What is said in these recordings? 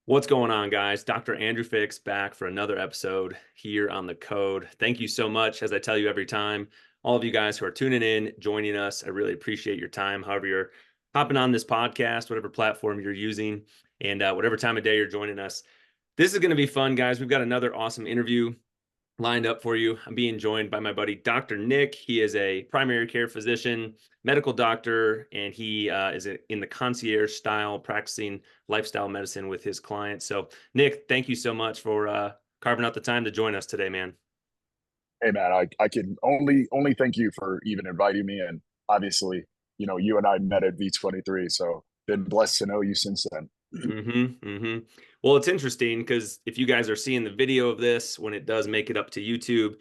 What's going on, guys? Dr. Andrew Fix back for another episode here on The Code. Thank you so much, as I tell you every time, all of you guys who are tuning in, joining us. I really appreciate your time. However, you're hopping on this podcast, whatever platform you're using, and whatever time of day you're joining us. This is going to be fun, guys. We've got another awesome interview lined up for you. I'm being joined by my buddy, Dr. Nick. He is a primary care physician, medical doctor, and he is in the concierge style, practicing lifestyle medicine with his clients. So, Nick, thank you so much for carving out the time to join us today, man. Hey man, I can only thank you for even inviting me. And obviously, you and I met at V23, so been blessed to know you since then. Well, it's interesting because if you guys are seeing the video of this, when it does make it up to YouTube,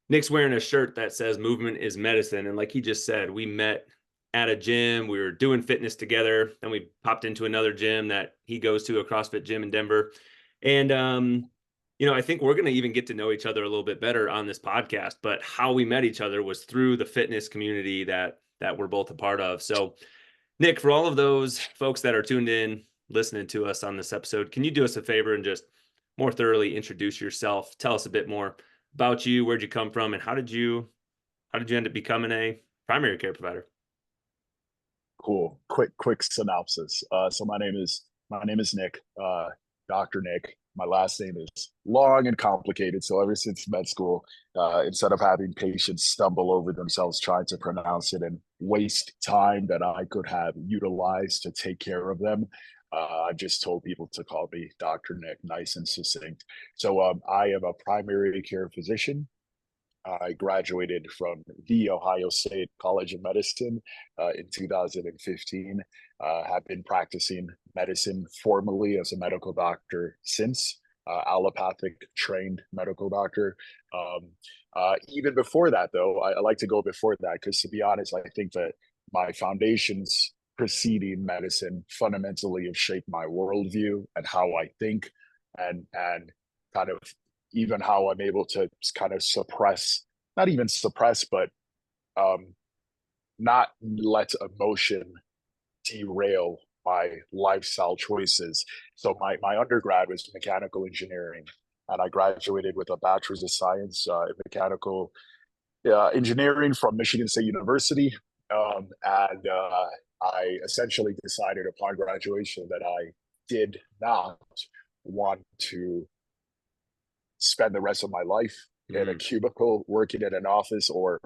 Nick's wearing a shirt that says movement is medicine. And like he just said, we met at a gym. We were doing fitness together. Then we popped into another gym that he goes to, a CrossFit gym in Denver. And, I think we're going to even get to know each other a little bit better on this podcast. But how we met each other was through the fitness community that we're both a part of. So, Nick, for all of those folks that are tuned in, listening to us on this episode, can you do us a favor and just more thoroughly introduce yourself? Tell us a bit more about you, where'd you come from, and how did you end up becoming a primary care provider? Cool. Quick synopsis. So my name is Nick, Dr. Nick. My last name is long and complicated. So ever since med school, instead of having patients stumble over themselves trying to pronounce it and waste time that I could have utilized to take care of them, I've just told people to call me Dr. Nick, nice and succinct. So I am a primary care physician. I graduated from the Ohio State College of Medicine in 2015. Have been practicing medicine formally as a medical doctor since, allopathic trained medical doctor. Even before that, though, I like to go before that because, to be honest, I think that my foundations preceding medicine fundamentally have shaped my worldview and how I think, and kind of even how I'm able to kind of not even suppress, but um, not let emotion derail my lifestyle choices. So my undergrad was mechanical engineering, and I graduated with a bachelor's of science in mechanical engineering from Michigan State University. And I essentially decided upon graduation that I did not want to spend the rest of my life in a cubicle working in an office, or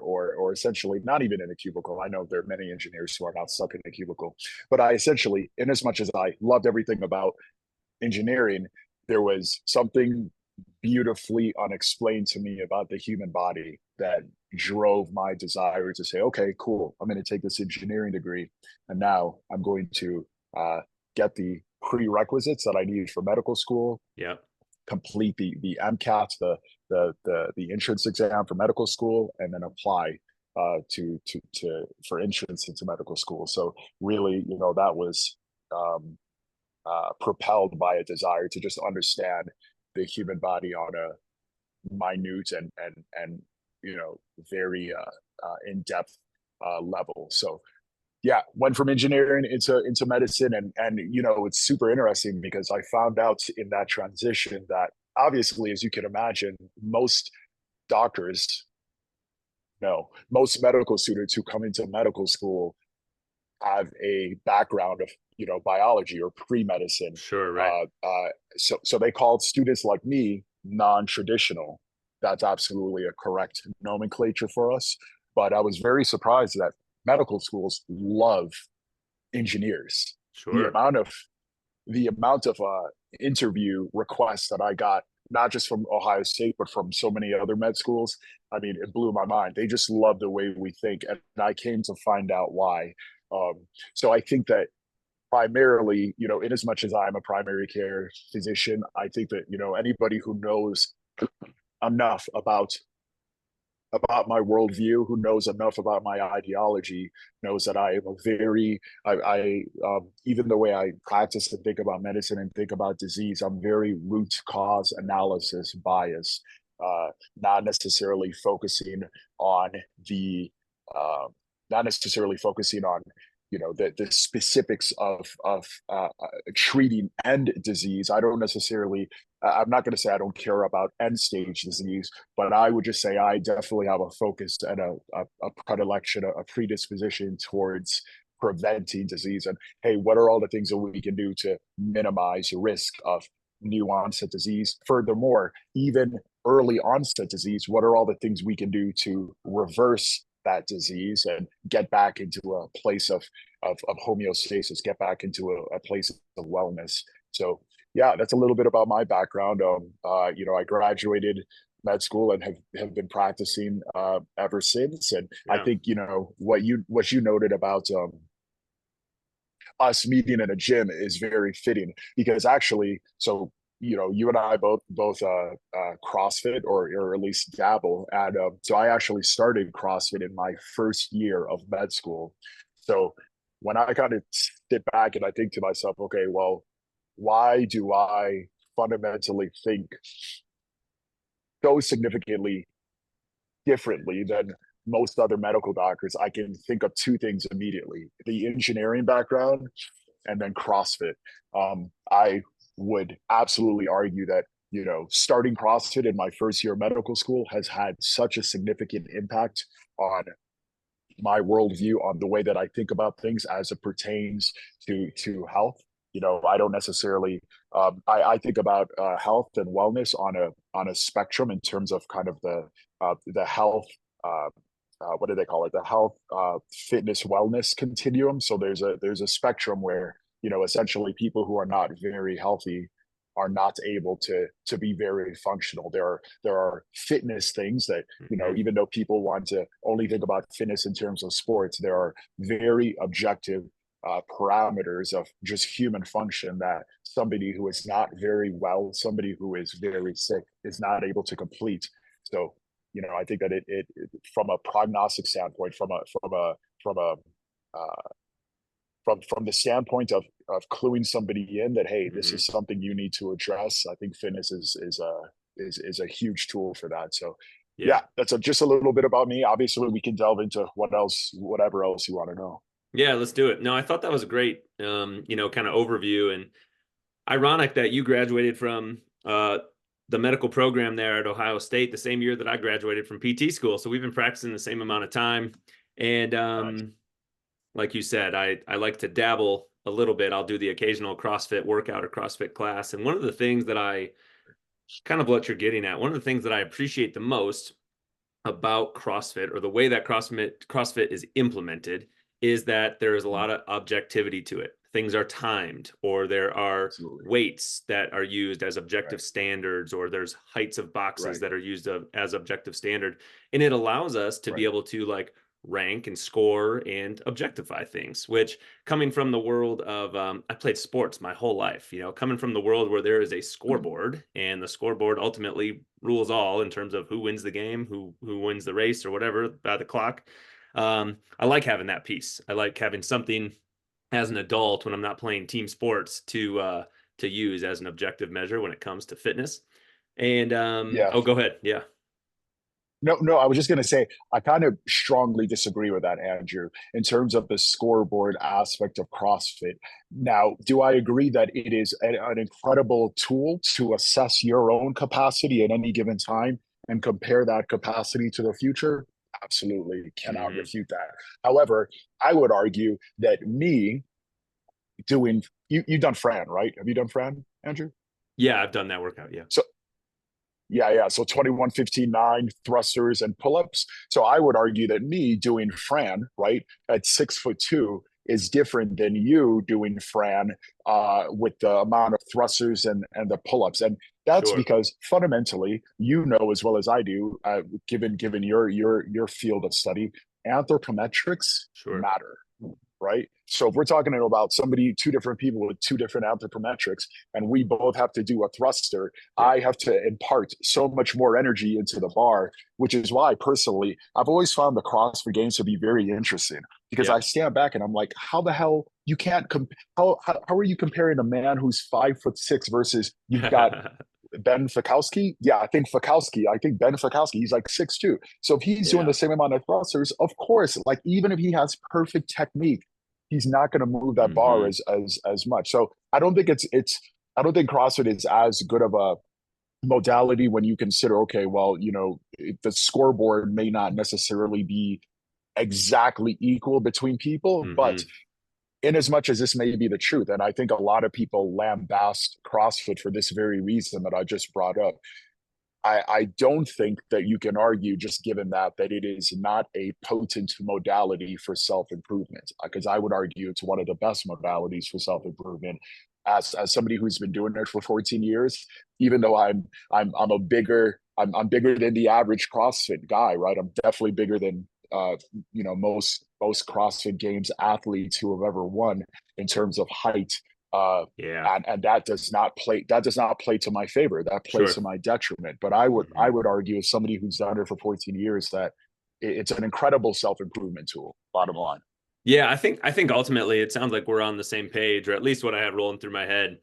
essentially not even in a cubicle. I know there are many engineers who are not stuck in a cubicle, but I essentially, in as much as I loved everything about engineering, there was something beautifully unexplained to me about the human body that drove my desire to say, okay, cool, I'm going to take this engineering degree, and now I'm going to get the prerequisites that I need for medical school. Yeah. Complete the MCAT, the entrance exam for medical school, and then apply to for entrance into medical school. So really, that was propelled by a desire to just understand the human body on a minute and very in depth level. So yeah, went from engineering into medicine, and it's super interesting because I found out in that transition that obviously, as you can imagine, most doctors, no, most medical students who come into medical school have a background of biology or pre-medicine. Sure, right. So they called students like me non-traditional. That's absolutely a correct nomenclature for us. But I was very surprised that medical schools love engineers. The Sure. amount of the amount of interview requests that I got, not just from Ohio State, but from so many other med schools, I mean, it blew my mind. They just love the way we think, and I came to find out why. So I think that primarily, in as much as I'm a primary care physician, I think that anybody who knows enough about my worldview, who knows enough about my ideology, knows that I am even the way I practice and think about medicine and think about disease, I'm very root cause analysis biased, not necessarily focusing on the, not necessarily focusing on the specifics of treating end disease. I don't necessarily. I'm not going to say I don't care about end stage disease, but I would just say I definitely have a focus and a predilection, a predisposition towards preventing disease. And hey, what are all the things that we can do to minimize the risk of new onset disease? Furthermore, even early onset disease, what are all the things we can do to reverse that disease and get back into a place of homeostasis, get back into a place of wellness? So yeah, that's a little bit about my background. I graduated med school and have been practicing ever since. And I Yeah. think what you noted about us meeting in a gym is very fitting, because actually, so you and I both CrossFit, or at least dabble at. So I actually started CrossFit in my first year of med school. So when I kind of sit back and I think to myself, okay, well, why do I fundamentally think so significantly differently than most other medical doctors? I can think of two things immediately: the engineering background, and then CrossFit. I would absolutely argue that starting CrossFit in my first year of medical school has had such a significant impact on my worldview, on the way that I think about things as it pertains to health. I don't necessarily. I think about health and wellness on a spectrum in terms of kind of the health. What do they call it? The health, fitness, wellness continuum. So there's a spectrum where essentially people who are not very healthy are not able to be very functional. There are fitness things that Mhm. even though people want to only think about fitness in terms of sports, there are very objective parameters of just human function that somebody who is not very well, somebody who is very sick, is not able to complete. So I think that it from a prognostic standpoint, from a uh, from the standpoint of cluing somebody in that, hey, this Mhm. is something you need to address. I think fitness is a huge tool for that. So Yeah. yeah, that's just a little bit about me. Obviously, we can delve into whatever else you want to know. Yeah, let's do it. No, I thought that was a great, kind of overview, and ironic that you graduated from the medical program there at Ohio State the same year that I graduated from PT school. So we've been practicing the same amount of time. And Nice. like you said, I like to dabble a little bit. I'll do the occasional CrossFit workout or CrossFit class. And one of the things that I kind of what you're getting at, one of the things that I appreciate the most about CrossFit, or the way that CrossFit is implemented, is that there is a Mhm. lot of objectivity to it. Things are timed, or there are Absolutely. weights that are used as objective Right. standards, or there's heights of boxes Right. that are used as objective standard. And it allows us to be Right. able to like rank and score and objectify things, which, coming from the world of I played sports my whole life, coming from the world where there is a Mhm. scoreboard, and the scoreboard ultimately rules all in terms of who wins the game, who wins the race, or whatever by the clock. I like having that piece. I like having something as an adult when I'm not playing team sports to use as an objective measure when it comes to fitness. And Yeah. oh, go ahead. Yeah. No, no, I was just going to say, I kind of strongly disagree with that, Andrew, in terms of the scoreboard aspect of CrossFit. Now, do I agree that it is an incredible tool to assess your own capacity at any given time and compare that capacity to the future? Absolutely, cannot Hmm. refute that. However, I would argue that me doing, you've done Fran, right? Have you done Fran, Andrew? Yeah, I've done that workout. Yeah. So yeah, yeah. So 21, 15, 9 thrusters and pull-ups. So I would argue that me doing Fran, right, at 6'2" is different than you doing Fran with the amount of thrusters and the pull-ups. And that's Sure. because fundamentally, as well as I do, given your field of study, anthropometrics Sure. matter, right? So if we're talking about two different people with two different anthropometrics, and we both have to do a thruster, Yeah. I have to impart so much more energy into the bar, which is why personally, I've always found the CrossFit games to be very interesting, because Yeah. I stand back and I'm like, how the hell you can't how are you comparing a man who's 5'6" versus you've got Ben Fikowski? Yeah, I think Ben Fikowski, he's like 6'2". So if he's doing Yeah. the same amount of thrusters, of course, like even if he has perfect technique, he's not going to move that bar Hmm. as much. So I don't think I don't think CrossFit is as good of a modality when you consider, okay, well, the scoreboard may not necessarily be exactly equal between people, but Hmm. in as much as this may be the truth, and I think a lot of people lambast CrossFit for this very reason that I just brought up, I don't think that you can argue, just given that it is not a potent modality for self-improvement, because I would argue it's one of the best modalities for self-improvement. As somebody who's been doing it for 14 years, even though I'm bigger than the average CrossFit guy, right? I'm definitely bigger than most CrossFit Games athletes who have ever won in terms of height. Uh, Yeah, and that does not play to my favor. That plays to sure. my detriment. But I would Hmm. I would argue, as somebody who's done it for 14 years, that it's an incredible self-improvement tool. Bottom line. Yeah, I think ultimately it sounds like we're on the same page, or at least what I have rolling through my head.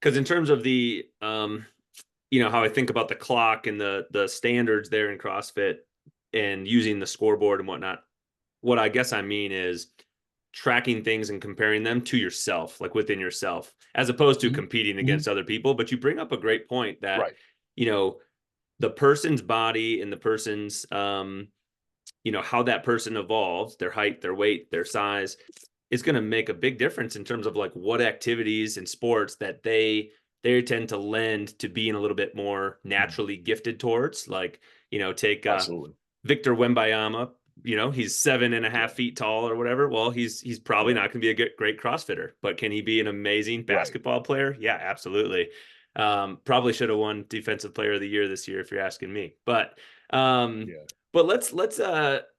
Because in terms of the how I think about the clock and the standards there in CrossFit and using the scoreboard and whatnot, what I guess I mean is tracking things and comparing them to yourself, like within yourself, as opposed to Mhm. competing Mhm. against other people. But you bring up a great point that, Right. you know, the person's body and the person's how that person evolved, their height, their weight, their size, is going to make a big difference in terms of like what activities and sports that they tend to lend to being a little bit more Mhm. naturally gifted towards. Like, take Absolutely. Victor Wembayama. He's seven and a Yeah. half feet tall or whatever. Well, he's probably Yeah. not going to be a great CrossFitter, but can he be an amazing Right. basketball player? Yeah, absolutely. Probably should have won Defensive Player of the Year this year if you're asking me. Um, Yeah. but let's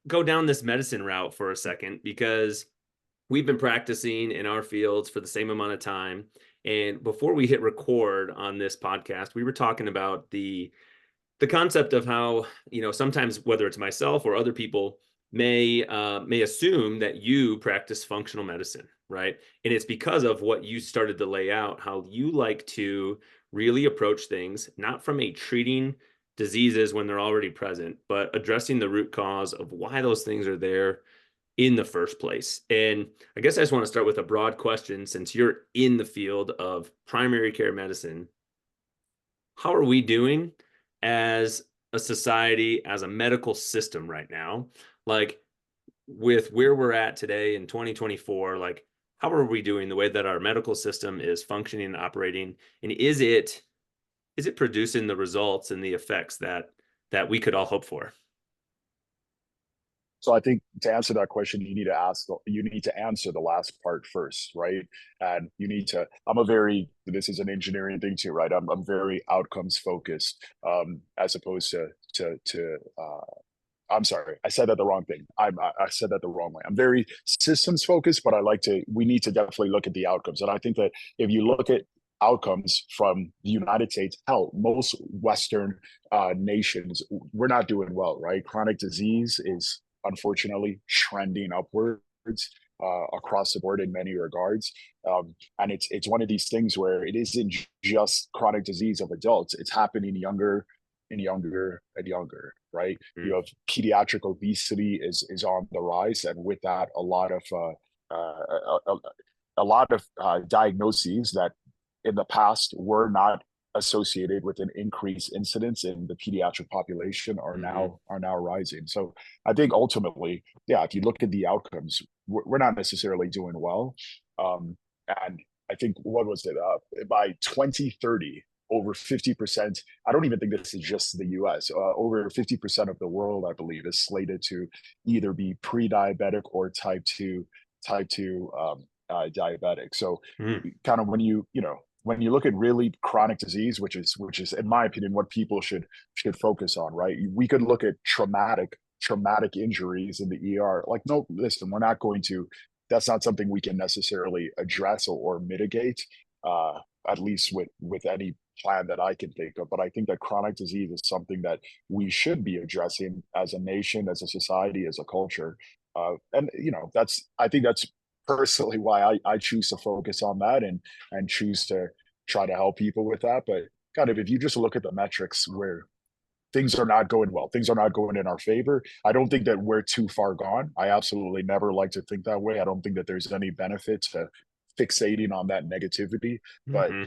go down this medicine route for a second, because we've been practicing in our fields for the same amount of time. And before we hit record on this podcast, we were talking about the concept of how, sometimes whether it's myself or other people may assume that you practice functional medicine, right? And it's because of what you started to lay out, how you like to really approach things not from a treating diseases when they're already present, but addressing the root cause of why those things are there in the first place. And I guess I just want to start with a broad question. Since you're in the field of primary care medicine, how are we doing as a society, as a medical system right now? Like, with where we're at today in 2024, like, how are we doing the way that our medical system is functioning and operating? And is it producing the results and the effects that we could all hope for? So I think to answer that question, you need to answer the last part first, right? And you need to. This is an engineering thing too, right? I'm very outcomes focused, as opposed to. I'm sorry, I said that the wrong thing. I said that the wrong way. I'm very systems focused, but we need to definitely look at the outcomes. And I think that if you look at outcomes from the United States, hell, most Western nations, we're not doing well, right? Chronic disease is unfortunately trending upwards across the board in many regards. And it's one of these things where it isn't just chronic disease of adults; it's happening younger and younger and younger, right? You Mm. have pediatric obesity is on the rise, and with that, a lot of diagnoses that in the past were not associated with an increased incidence in the pediatric population Hmm. are now rising. So I think ultimately, yeah, if you look at the outcomes, we're not necessarily doing well. And I think what was it? By 2030, over 50%. I don't even think this is just the US. Over 50% of the world, I believe, is slated to either be pre-diabetic or type 2 diabetic. So Mm. kind of when you look at really chronic disease, which is in my opinion what people should focus on, right? We could look at traumatic injuries in the ER. Like, no, listen, we're not going to. That's not something we can necessarily address or mitigate. At least with any plan that I can think of. But I think that chronic disease is something that we should be addressing as a nation, as a society, as a culture. And I think that's personally why I choose to focus on that and choose to try to help people with that. But kind of if you just look at the metrics, we're things are not going well. Things are not going in our favor. I don't think that we're too far gone. I absolutely never like to think that way. I don't think that there's any benefit to fixating on that negativity. But Hmm.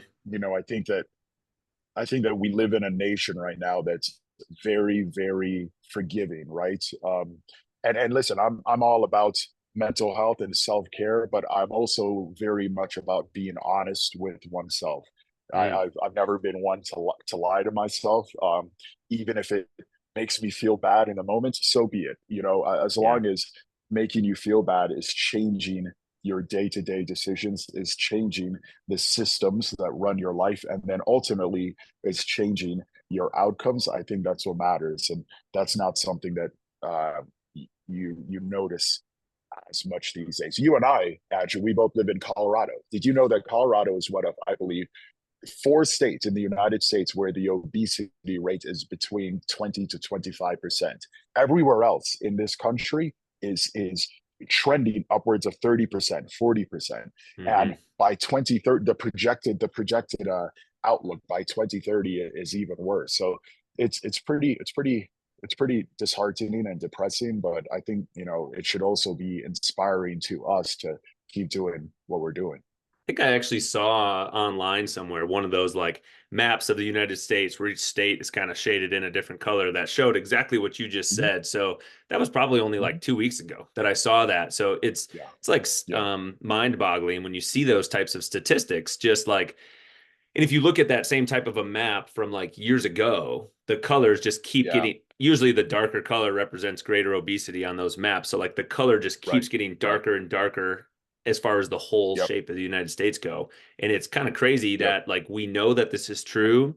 I think that we live in a nation right now that's very, very forgiving, right? And listen, I'm all about mental health and self care, but I'm also very much about being honest with oneself. Mm, I've never been one to lie to myself, even if it makes me feel bad in the moment. So be it. You know, as yeah. long as making you feel bad is changing your day to day decisions, is changing the systems that run your life, and then ultimately is changing your outcomes. I think that's what matters, and that's not something that you notice as much these days. You and I, Andrew, we both live in Colorado. Did you know that Colorado is one of, I believe, 4 states in the United States where the obesity rate is between 20 to 25%. Everywhere else in this country is trending upwards of 30%, 40%. Hmm. And by 2030, the projected outlook by 2030 is even worse. So it's pretty disheartening and depressing, but I think, it should also be inspiring to us to keep doing what we're doing. Think I actually saw online somewhere one of those like maps of the United States where each state is kind of shaded in a different color that showed exactly what you just Mhm, said. So that was probably only like mhm. 2 weeks ago that I saw that. So Yeah. it's like Yeah. mind-boggling when you see those types of statistics. Just like, and if you look at that same type of a map from like years ago, the colors just keep Yeah. getting. Usually, the darker color represents greater obesity on those maps. So like the color just Right. keeps getting Right. darker and darker as far as the whole Yep. shape of the United States go. And it's kind of crazy Yep. that like we know that this is true,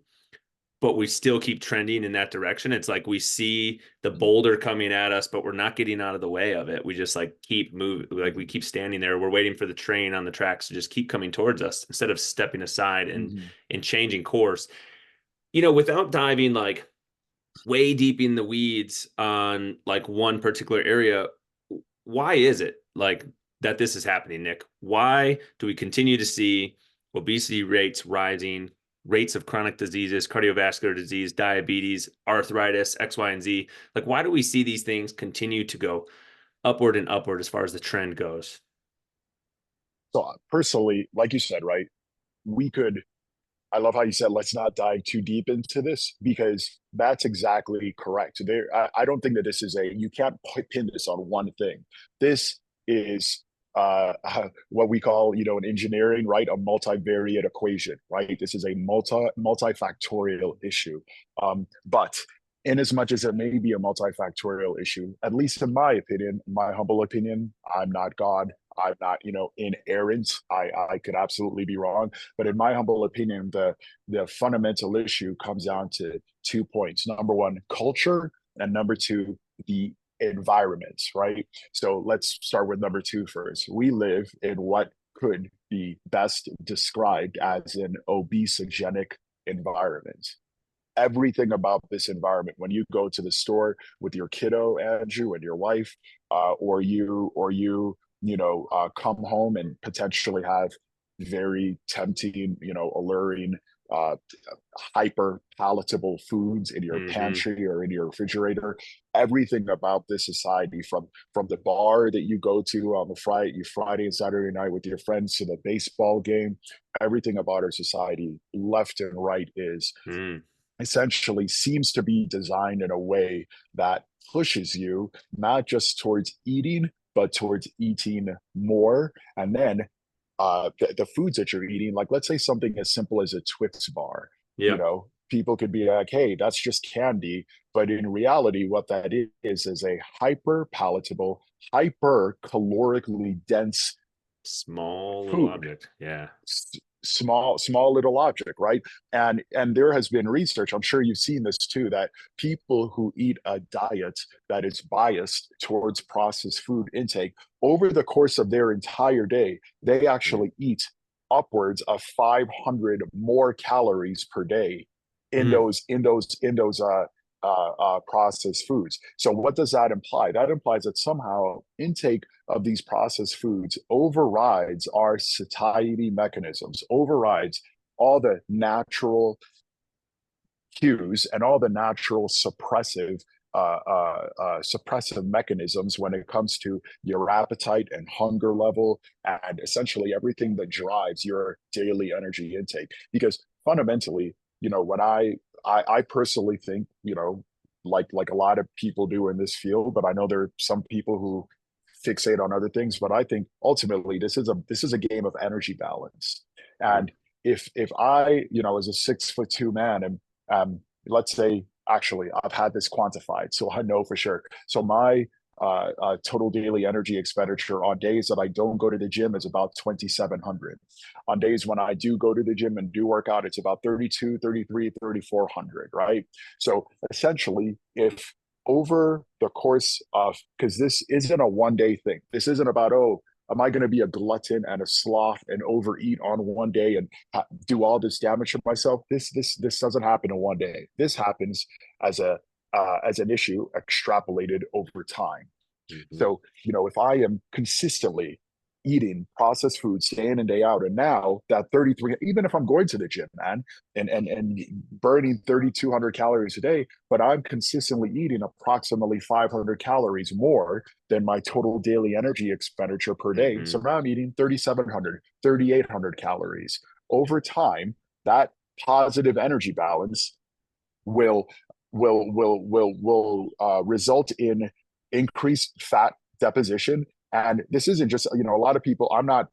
but we still keep trending in that direction. It's like we see the Mhm, boulder coming at us, but we're not getting out of the way of it. We just like keep moving, like we mhm, keep standing there. We're waiting for the train on the tracks to just keep coming towards us instead of stepping aside mhm. and changing course. Without diving like way deep in the weeds on like one particular area, why is it like that this is happening, Nick? Why do we continue to see obesity rates rising, rates of chronic diseases, cardiovascular disease, diabetes, arthritis, X, Y, and Z? Like, why do we see these things continue to go upward and upward as far as the trend goes? So personally, like you said, right, we could, I love how you said, let's not dive too deep into this because that's exactly correct. I don't think that this is you can't pin this on one thing. This is what we call, in engineering, right? A multivariate equation, right? This is a multifactorial issue. But in as much as it may be a multifactorial issue, at least in my opinion, my humble opinion, I'm not God. I'm not, inerrant. I could absolutely be wrong, but in my humble opinion, the fundamental issue comes down to 2 points. Number one, culture, and number two, the environment, right? So let's start with number two first. We live in what could be best described as an obesogenic environment. Everything about this environment, when you go to the store with your kiddo, Andrew, and your wife, or you come home and potentially have very tempting, alluring, uh, hyper palatable foods in your Mm-hmm. pantry or in your refrigerator. Everything about this society, from the bar that you go to on the Friday and Saturday night with your friends to the baseball game, everything about our society, left and right, is Mm. essentially seems to be designed in a way that pushes you not just towards eating, but towards eating more. And then the foods that you're eating, like let's say something as simple as a Twix bar, Yep. people could be like, hey, that's just candy. But in reality, what that is a hyper palatable, hyper calorically dense Small little food, object. Yeah. small little object, right? And there has been research, I'm sure you've seen this too, that people who eat a diet that is biased towards processed food intake, over the course of their entire day, they Mm. actually eat upwards of 500 more calories per day in Mm. those processed foods. So what does that imply? That implies that somehow intake of these processed foods overrides our satiety mechanisms, overrides all the natural cues and all the natural suppressive mechanisms when it comes to your appetite and hunger level, and essentially everything that drives your daily energy intake. Because fundamentally, when I personally think, like a lot of people do in this field, but I know there are some people who fixate on other things. But I think ultimately this is a game of energy balance. And if I, as a 6'2" man, and let's say, actually, I've had this quantified, so I know for sure. So my total daily energy expenditure on days that I don't go to the gym is about 2,700. On days when I do go to the gym and do work out, it's about 32, 33, 3,400, right? So essentially, if over the course of, because this isn't a 1 day thing, this isn't about, oh, am I going to be a glutton and a sloth and overeat on 1 day and do all this damage to myself? This doesn't happen in 1 day. This happens as an issue extrapolated over time. Mm-hmm. So, if I am consistently eating processed foods day in and day out, and now that 33, even if I'm going to the gym, man, and burning 3,200 calories a day, but I'm consistently eating approximately 500 calories more than my total daily energy expenditure per day. Mm-hmm. So now I'm eating 3,700, 3,800 calories. Over time, that positive energy balance will result in increased fat deposition. And this isn't just, a lot of people, I'm not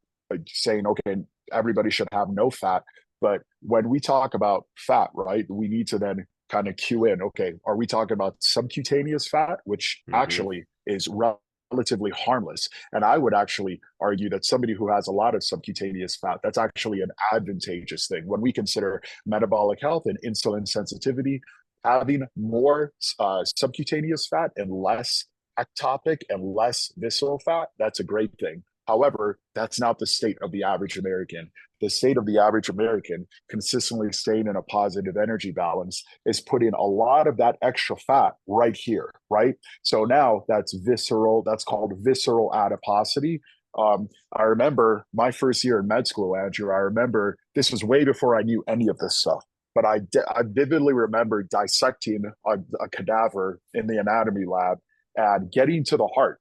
saying, okay, everybody should have no fat. But when we talk about fat, right, we need to then kind of cue in, okay, are we talking about subcutaneous fat, which actually is relatively harmless? And I would actually argue that somebody who has a lot of subcutaneous fat, that's actually an advantageous thing. When we consider metabolic health and insulin sensitivity, having more subcutaneous fat and less ectopic and less visceral fat, that's a great thing. However, that's not the state of the average American. The state of the average American, consistently staying in a positive energy balance, is putting a lot of that extra fat right here, right? So now that's visceral, that's called visceral adiposity. I remember my first year in med school, Andrew. I remember this was way before I knew any of this stuff. But I vividly remember dissecting a cadaver in the anatomy lab and getting to the heart.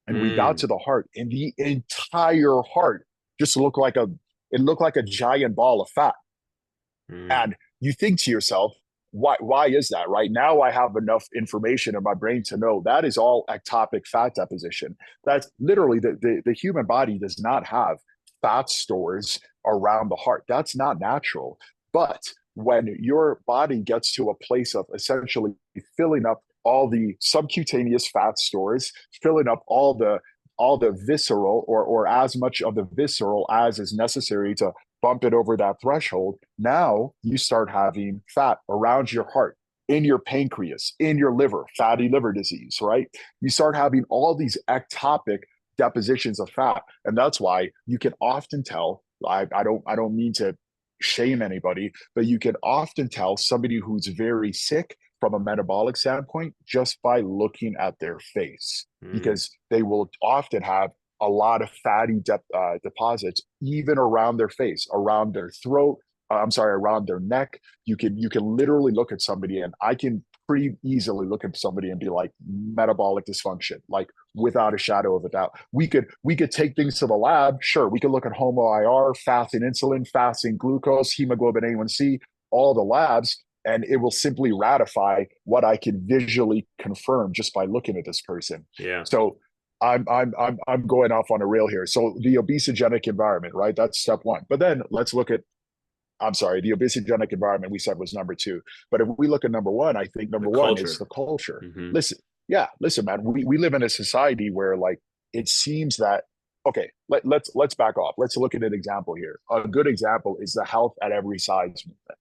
And we got to the heart, and the entire heart just looked like a giant ball of fat. And you think to yourself, why is that? Right now, I have enough information in my brain to know that is all ectopic fat deposition. That's literally the human body does not have fat stores around the heart. That's not natural. But when your body gets to a place of essentially filling up all the subcutaneous fat stores, filling up all the visceral, or as much of the visceral as is necessary to bump it over that threshold, now you start having fat around your heart, in your pancreas, in your liver, fatty liver disease, right? You start having all these ectopic depositions of fat. And that's why you can often tell, I don't mean to shame anybody, but you can often tell somebody who's very sick from a metabolic standpoint just by looking at their face, because they will often have a lot of fatty deposits even around their face, around their throat. Around their neck. You can literally look at somebody, and I can pretty easily look at somebody and be like, metabolic dysfunction, like without a shadow of a doubt. We could take things to the lab. Sure, we could look at HOMO-IR, fasting insulin, fasting glucose, hemoglobin A1C, all the labs, and it will simply ratify what I can visually confirm just by looking at this person. Yeah. So I'm going off on a rail here. So the obesogenic environment, right? That's step one. But then let's look at, the obesogenic environment we said was number two. But if we look at number one, I think number one is the culture. Listen, man, we live in a society where, like, it seems that, okay, let's back off. Let's look at an example here. A good example is the health at every size movement.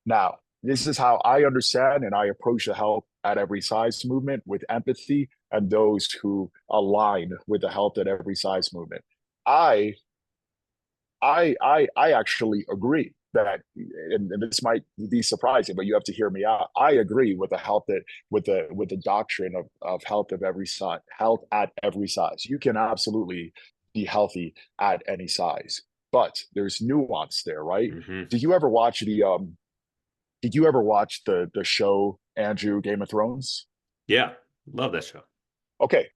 Now, this is how I understand and I approach the health at every size movement, with empathy and those who align with the health at every size movement. I actually agree that, and this might be surprising, but you have to hear me out. I agree with the health that with the doctrine of health of every size, health at every size. You can absolutely be healthy at any size, but there's nuance there, right? Did you ever watch Did you ever watch the show Andrew, Game of Thrones? Yeah. Love that show. Okay,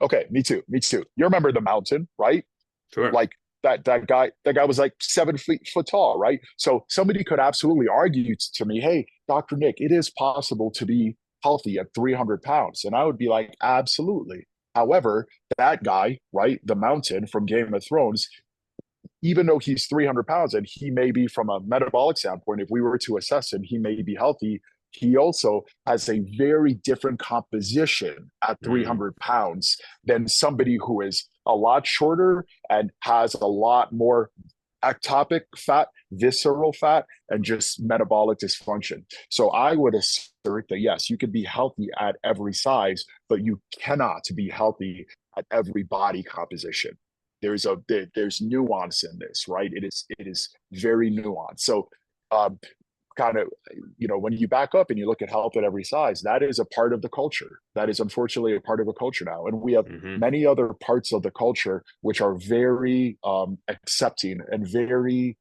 okay, me too, me too. You remember the mountain, right? Sure. Like that guy was like 7 feet tall, right? So somebody could absolutely argue to me, hey, Dr. Nick, it is possible to be healthy at 300 pounds. And I would be like, absolutely. However, that guy, right, the mountain from Game of Thrones, even though he's 300 pounds and he may be, from a metabolic standpoint, if we were to assess him, he may be healthy. He also has a very different composition at Mm, 300 pounds than somebody who is a lot shorter and has a lot more ectopic fat, visceral fat, and just metabolic dysfunction. So I would assert that yes, you could be healthy at every size, but you cannot be healthy at every body composition. There's nuance in this, right? It is very nuanced. So um, kind of, when you back up and you look at health at every size, that is a part of the culture. That is unfortunately a part of the culture now. And we have hmm many other parts of the culture which are very accepting and very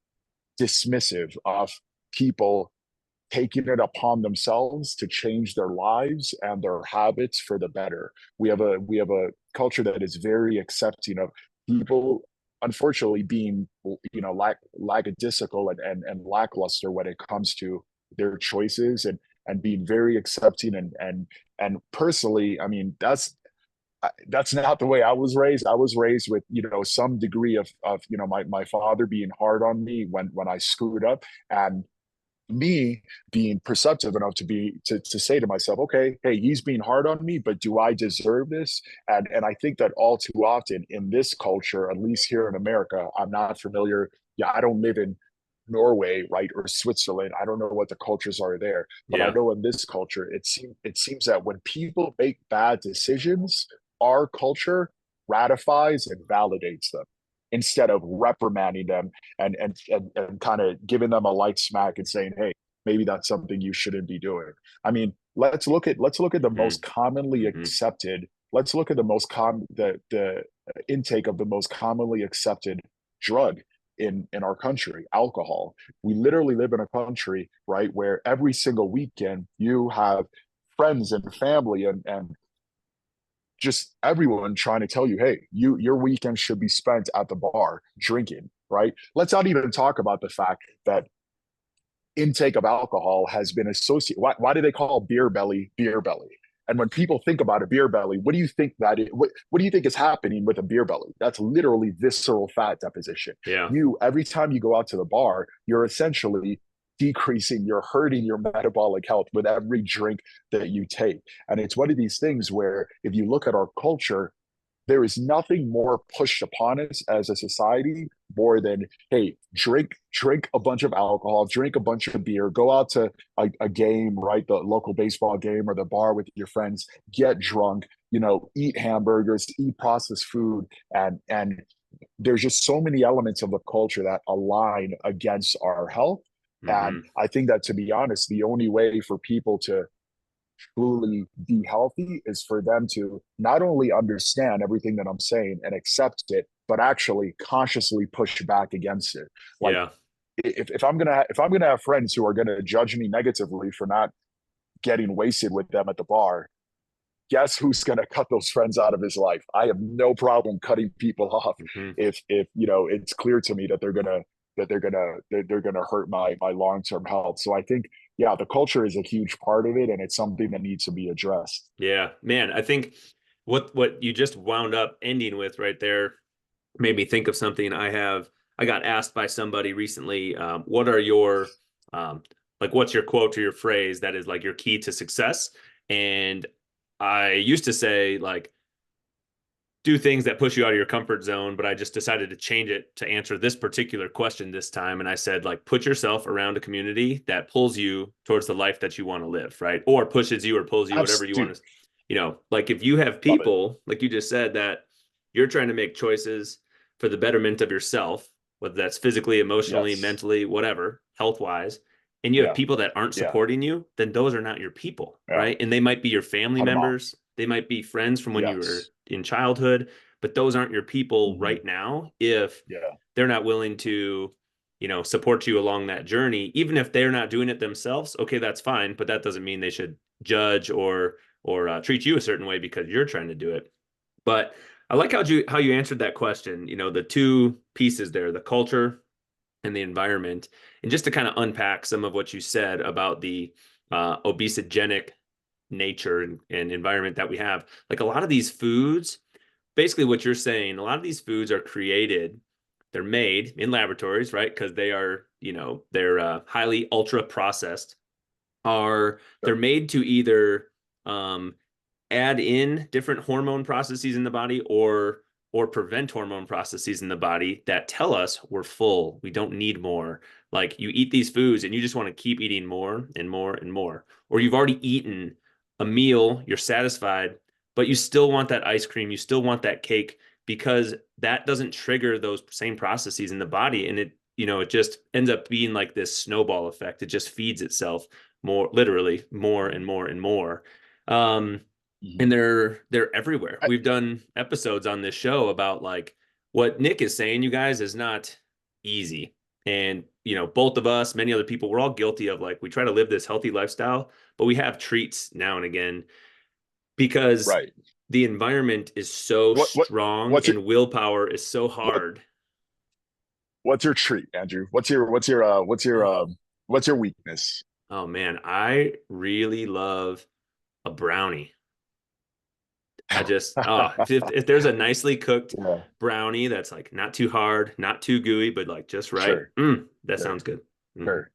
dismissive of people taking it upon themselves to change their lives and their habits for the better. We have a culture that is very accepting of people, unfortunately, being lackadaisical and lackluster when it comes to their choices, and being very accepting, and personally, I mean, that's not the way I was raised. I was raised with, some degree of my father being hard on me when I screwed up, and me being perceptive enough to say to myself, okay, hey, he's being hard on me, but do I deserve this? And I think that all too often in this culture, at least here in America, I'm not familiar. Yeah, I don't live in Norway, right, or Switzerland. I don't know what the cultures are there, but I Yeah. know in this culture, it seems that when people make bad decisions, our culture ratifies and validates them instead of reprimanding them and kind of giving them a light smack and saying, hey, maybe that's something you shouldn't be doing. I mean, let's look at the most commonly Mm-hmm. accepted. Let's look at the intake of the most commonly accepted drug in our country, alcohol. We literally live in a country, right, where every single weekend you have friends and family and just everyone trying to tell you, hey, your weekend should be spent at the bar drinking, right? Let's not even talk about the fact that intake of alcohol has been associated. Why do they call beer belly beer belly? And when people think about a beer belly, what do you think that is? What do you think is happening with a beer belly? That's literally visceral fat deposition. Yeah. You, every time you go out to the bar, you're essentially you're hurting your metabolic health with every drink that you take. And it's one of these things where if you look at our culture, there is nothing more pushed upon us as a society more than, hey, drink a bunch of alcohol, drink a bunch of beer, go out to a game, right, the local baseball game or the bar with your friends, get drunk, eat hamburgers, eat processed food, and there's just so many elements of the culture that align against our health. And Mm-hmm. I think that, to be honest, the only way for people to truly be healthy is for them to not only understand everything that I'm saying and accept it, but actually consciously push back against it. Like, Yeah. if I'm gonna have friends who are gonna judge me negatively for not getting wasted with them at the bar, guess who's gonna cut those friends out of his life? I have no problem cutting people off Mm-hmm. if it's clear to me that they're gonna hurt my long-term health. So I think, yeah, the culture is a huge part of it, and it's something that needs to be addressed. Yeah, man, I think what you just wound up ending with right there made me think of something. I got asked by somebody recently, what are your what's your quote or your phrase that is like your key to success? And I used to say like do things that push you out of your comfort zone, but I just decided to change it to answer this particular question this time. And I said, like, put yourself around a community that pulls you towards the life that you want to live, right? Or pushes you or pulls you, whatever you want Dude, to, like if you have love it. people, like you just said, that you're trying to make choices for the betterment of yourself, whether that's physically, emotionally, Yes. mentally, whatever, health wise, and you have Yeah. people that aren't Yeah. supporting you, then those are not your people, Yeah. right? And they might be your family Cut them off. members, they might be friends from when you were Yes. in childhood, but those aren't your people Hmm. right now if Yeah. they're not willing to, support you along that journey, even if they're not doing it themselves. Okay, that's fine, but that doesn't mean they should judge or treat you a certain way because you're trying to do it. But I like how you answered that question. The two pieces there, the culture and the environment, and just to kind of unpack some of what you said about the obesogenic nature and environment that we have. Like a lot of these foods, basically what you're saying, a lot of these foods are created, they're made in laboratories, right? Because they're highly ultra processed. They're made to either um, add in different hormone processes in the body or prevent hormone processes in the body that tell us we're full, we don't need more. Like you eat these foods and you just want to keep eating more and more and more, or you've already eaten a meal, you're satisfied, but you still want that ice cream, you still want that cake, because that doesn't trigger those same processes in the body. And it just ends up being like this snowball effect. It just feeds itself more, literally more and more and more. um and Mhm. they're everywhere. We've done episodes on this show about like what Nick is saying, you guys, is not easy. And both of us, many other people, we're all guilty of, like, we try to live this healthy lifestyle, but we have treats now and again because Right. the environment is so What strong what's your and willpower is so what hard. what's your treat, Andrew? What's your weakness? Oh man, I really love a brownie. If there's a nicely cooked Yeah, brownie that's like not too hard, not too gooey, but like just right, sure, that sure, sounds good. Hmm. sure.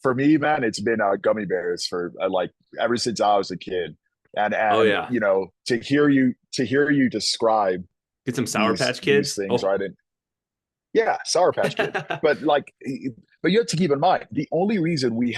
For me, man, it's been gummy bears for like ever since I was a kid, Oh and yeah, to hear you describe get some Sour these Patch these Kids. things, Oh, right? And yeah, Sour Patch Kid. But like, but you have to keep in mind the only reason we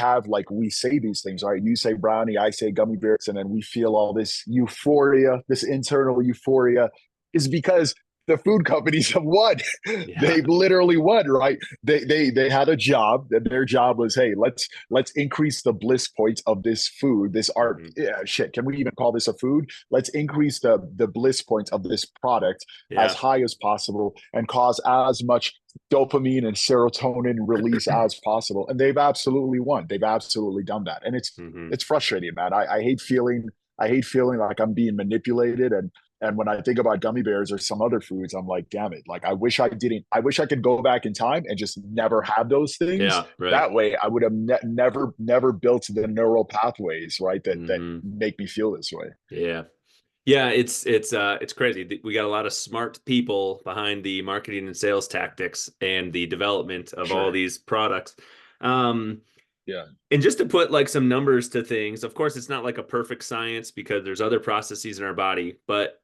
say these things, right? You say brownie, I say gummy bears, and then we feel all this euphoria, this internal euphoria, is because the food companies have won. yeah. They've literally won, right? They had a job, and their job was, hey, let's increase the bliss points of this food, this art. Hmm. Yeah, shit. Can we even call this a food? Let's increase the bliss points of this product as Yeah. high as possible and cause as much dopamine and serotonin release as possible. And they've absolutely won. They've absolutely done that. And Hmm. it's frustrating, man. I hate feeling like I'm being manipulated. And when I think about gummy bears or some other foods, I'm like, damn it. Like I wish I could go back in time and just never have those things. Yeah. Right. That way I would have never built the neural pathways, right? That Hmm. make me feel this way. Yeah. Yeah, it's crazy. We got a lot of smart people behind the marketing and sales tactics and the development of all Sure. these products. Um, Yeah. and just to put like some numbers to things, of course, it's not like a perfect science because there's other processes in our body, but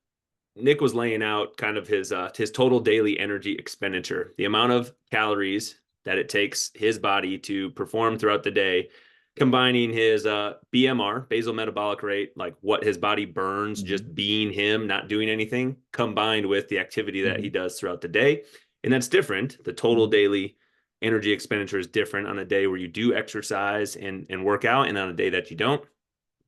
Nick was laying out kind of his total daily energy expenditure, the amount of calories that it takes his body to perform throughout the day, combining his BMR, basal metabolic rate, like what his body burns Mm-hmm. just being him, not doing anything, combined with the activity that he Mm-hmm. does throughout the day. And that's different. The total Mm-hmm. daily energy expenditure is different on a day where you do exercise and work out and on a day that you don't.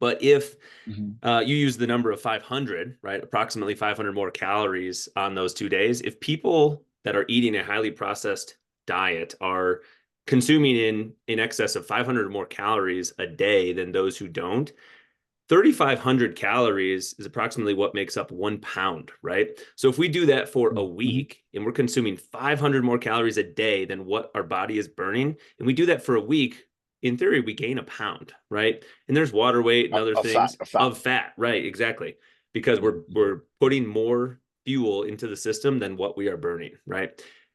But if Mm-hmm. you use the number of 500, right? Approximately 500 more calories on those 2 days. If people that are eating a highly processed diet are consuming in excess of 500 more calories a day than those who don't, 3,500 calories is approximately what makes up 1 pound, right? So if we do that for a Mm-hmm. week and we're consuming 500 more calories a day than what our body is burning, and we do that for a week, in theory, we gain a pound, right? And there's water weight and other things A fat. of fat, right? Exactly. Because we're Mm-hmm. we're putting more fuel into the system than what we are burning, right?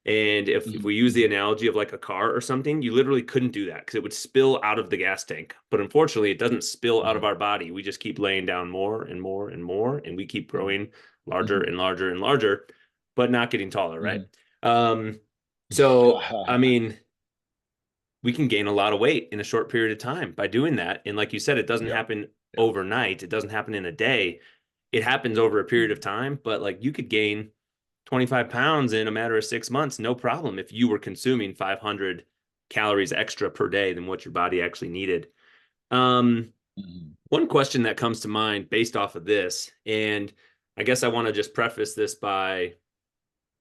And if Mm-hmm. we use the Mm-hmm. analogy of like a car or something, you literally couldn't do that because it would spill out of the gas tank. But unfortunately, it doesn't spill out of Mm-hmm. our body. We just keep laying down more and more and more, and we keep growing larger Mm-hmm. and larger and larger, but not getting taller, right? Mm-hmm. Um, so I mean, we can gain a lot of weight in a short period of time by doing that. And like you said, it doesn't Yeah. happen Yeah. overnight. It doesn't happen in a day. It happens over a period of Mm-hmm. time, but like you could gain 25 pounds in a matter of 6 months, no problem, if you were consuming 500 calories extra per day than what your body actually needed. Um, Mm-hmm. One question that comes to mind based off of this, and I guess I want to just preface this by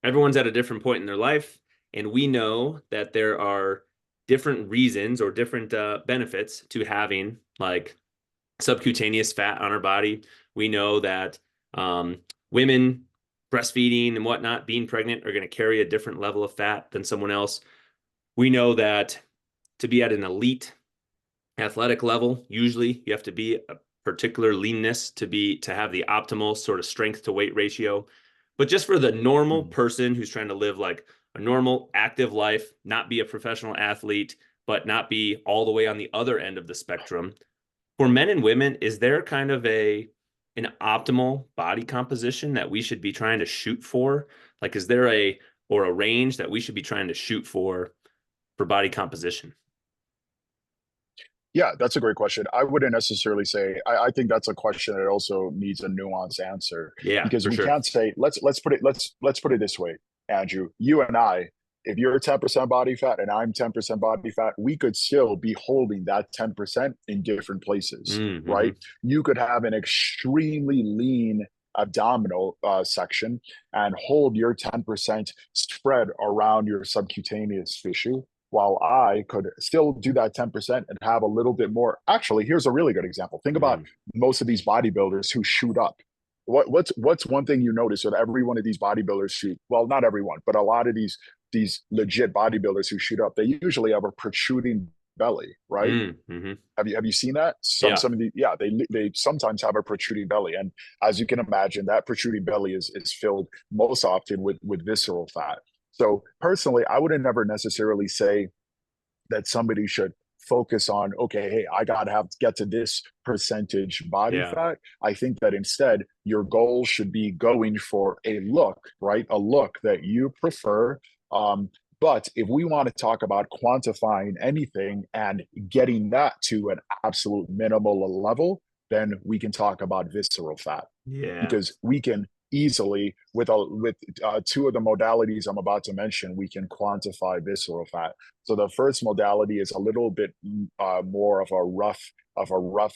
everyone's at a different point in their life, And we know that there are different reasons or different benefits to having like subcutaneous fat on our body. We know that women breastfeeding and whatnot, being pregnant, are going to carry a different level of fat than someone else. We know that to be at an elite athletic level, usually you have to be a particular leanness to have the optimal sort of strength to weight ratio. But just for the normal person who's trying to live like a normal active life, not be a professional athlete, but not be all the way on the other end of the spectrum, for men and women, is there kind of an optimal body composition that we should be trying to shoot for? Like, is there a range that we should be trying to shoot for body composition? Yeah, that's a great question. I wouldn't necessarily say. I think that's a question that also needs a nuanced answer, Yeah, because for we sure. can't say let's put it this way, Andrew. You and I, if you're 10% body fat and I'm 10% body fat, we could still be holding that 10% in different places, Mm-hmm. right? You could have an extremely lean abdominal section and hold your 10% spread around your subcutaneous tissue, while I could still do that 10% and have a little bit more. Actually, here's a really good example. Think about Mm. most of these bodybuilders who shoot up. What's one thing you notice with every one of these bodybuilders shoot? Well, not everyone, but a lot of these legit bodybuilders who shoot up, they usually have a protruding belly, right? Mm-hmm. Have you seen that? Yeah. Some of the, yeah, they sometimes have a protruding belly, and as you can imagine, that protruding belly is filled most often with visceral fat. So personally, I wouldn't never necessarily say that somebody should focus on, okay, hey, I gotta have to get to this percentage body Yeah. fat. I think that instead your goal should be going for a look, right? A look that you prefer. But if we want to talk about quantifying anything and getting that to an absolute minimal level, then we can talk about visceral fat, Yeah. because we can easily with two of the modalities I'm about to mention, we can quantify visceral fat. So the first modality is a little bit more of a rough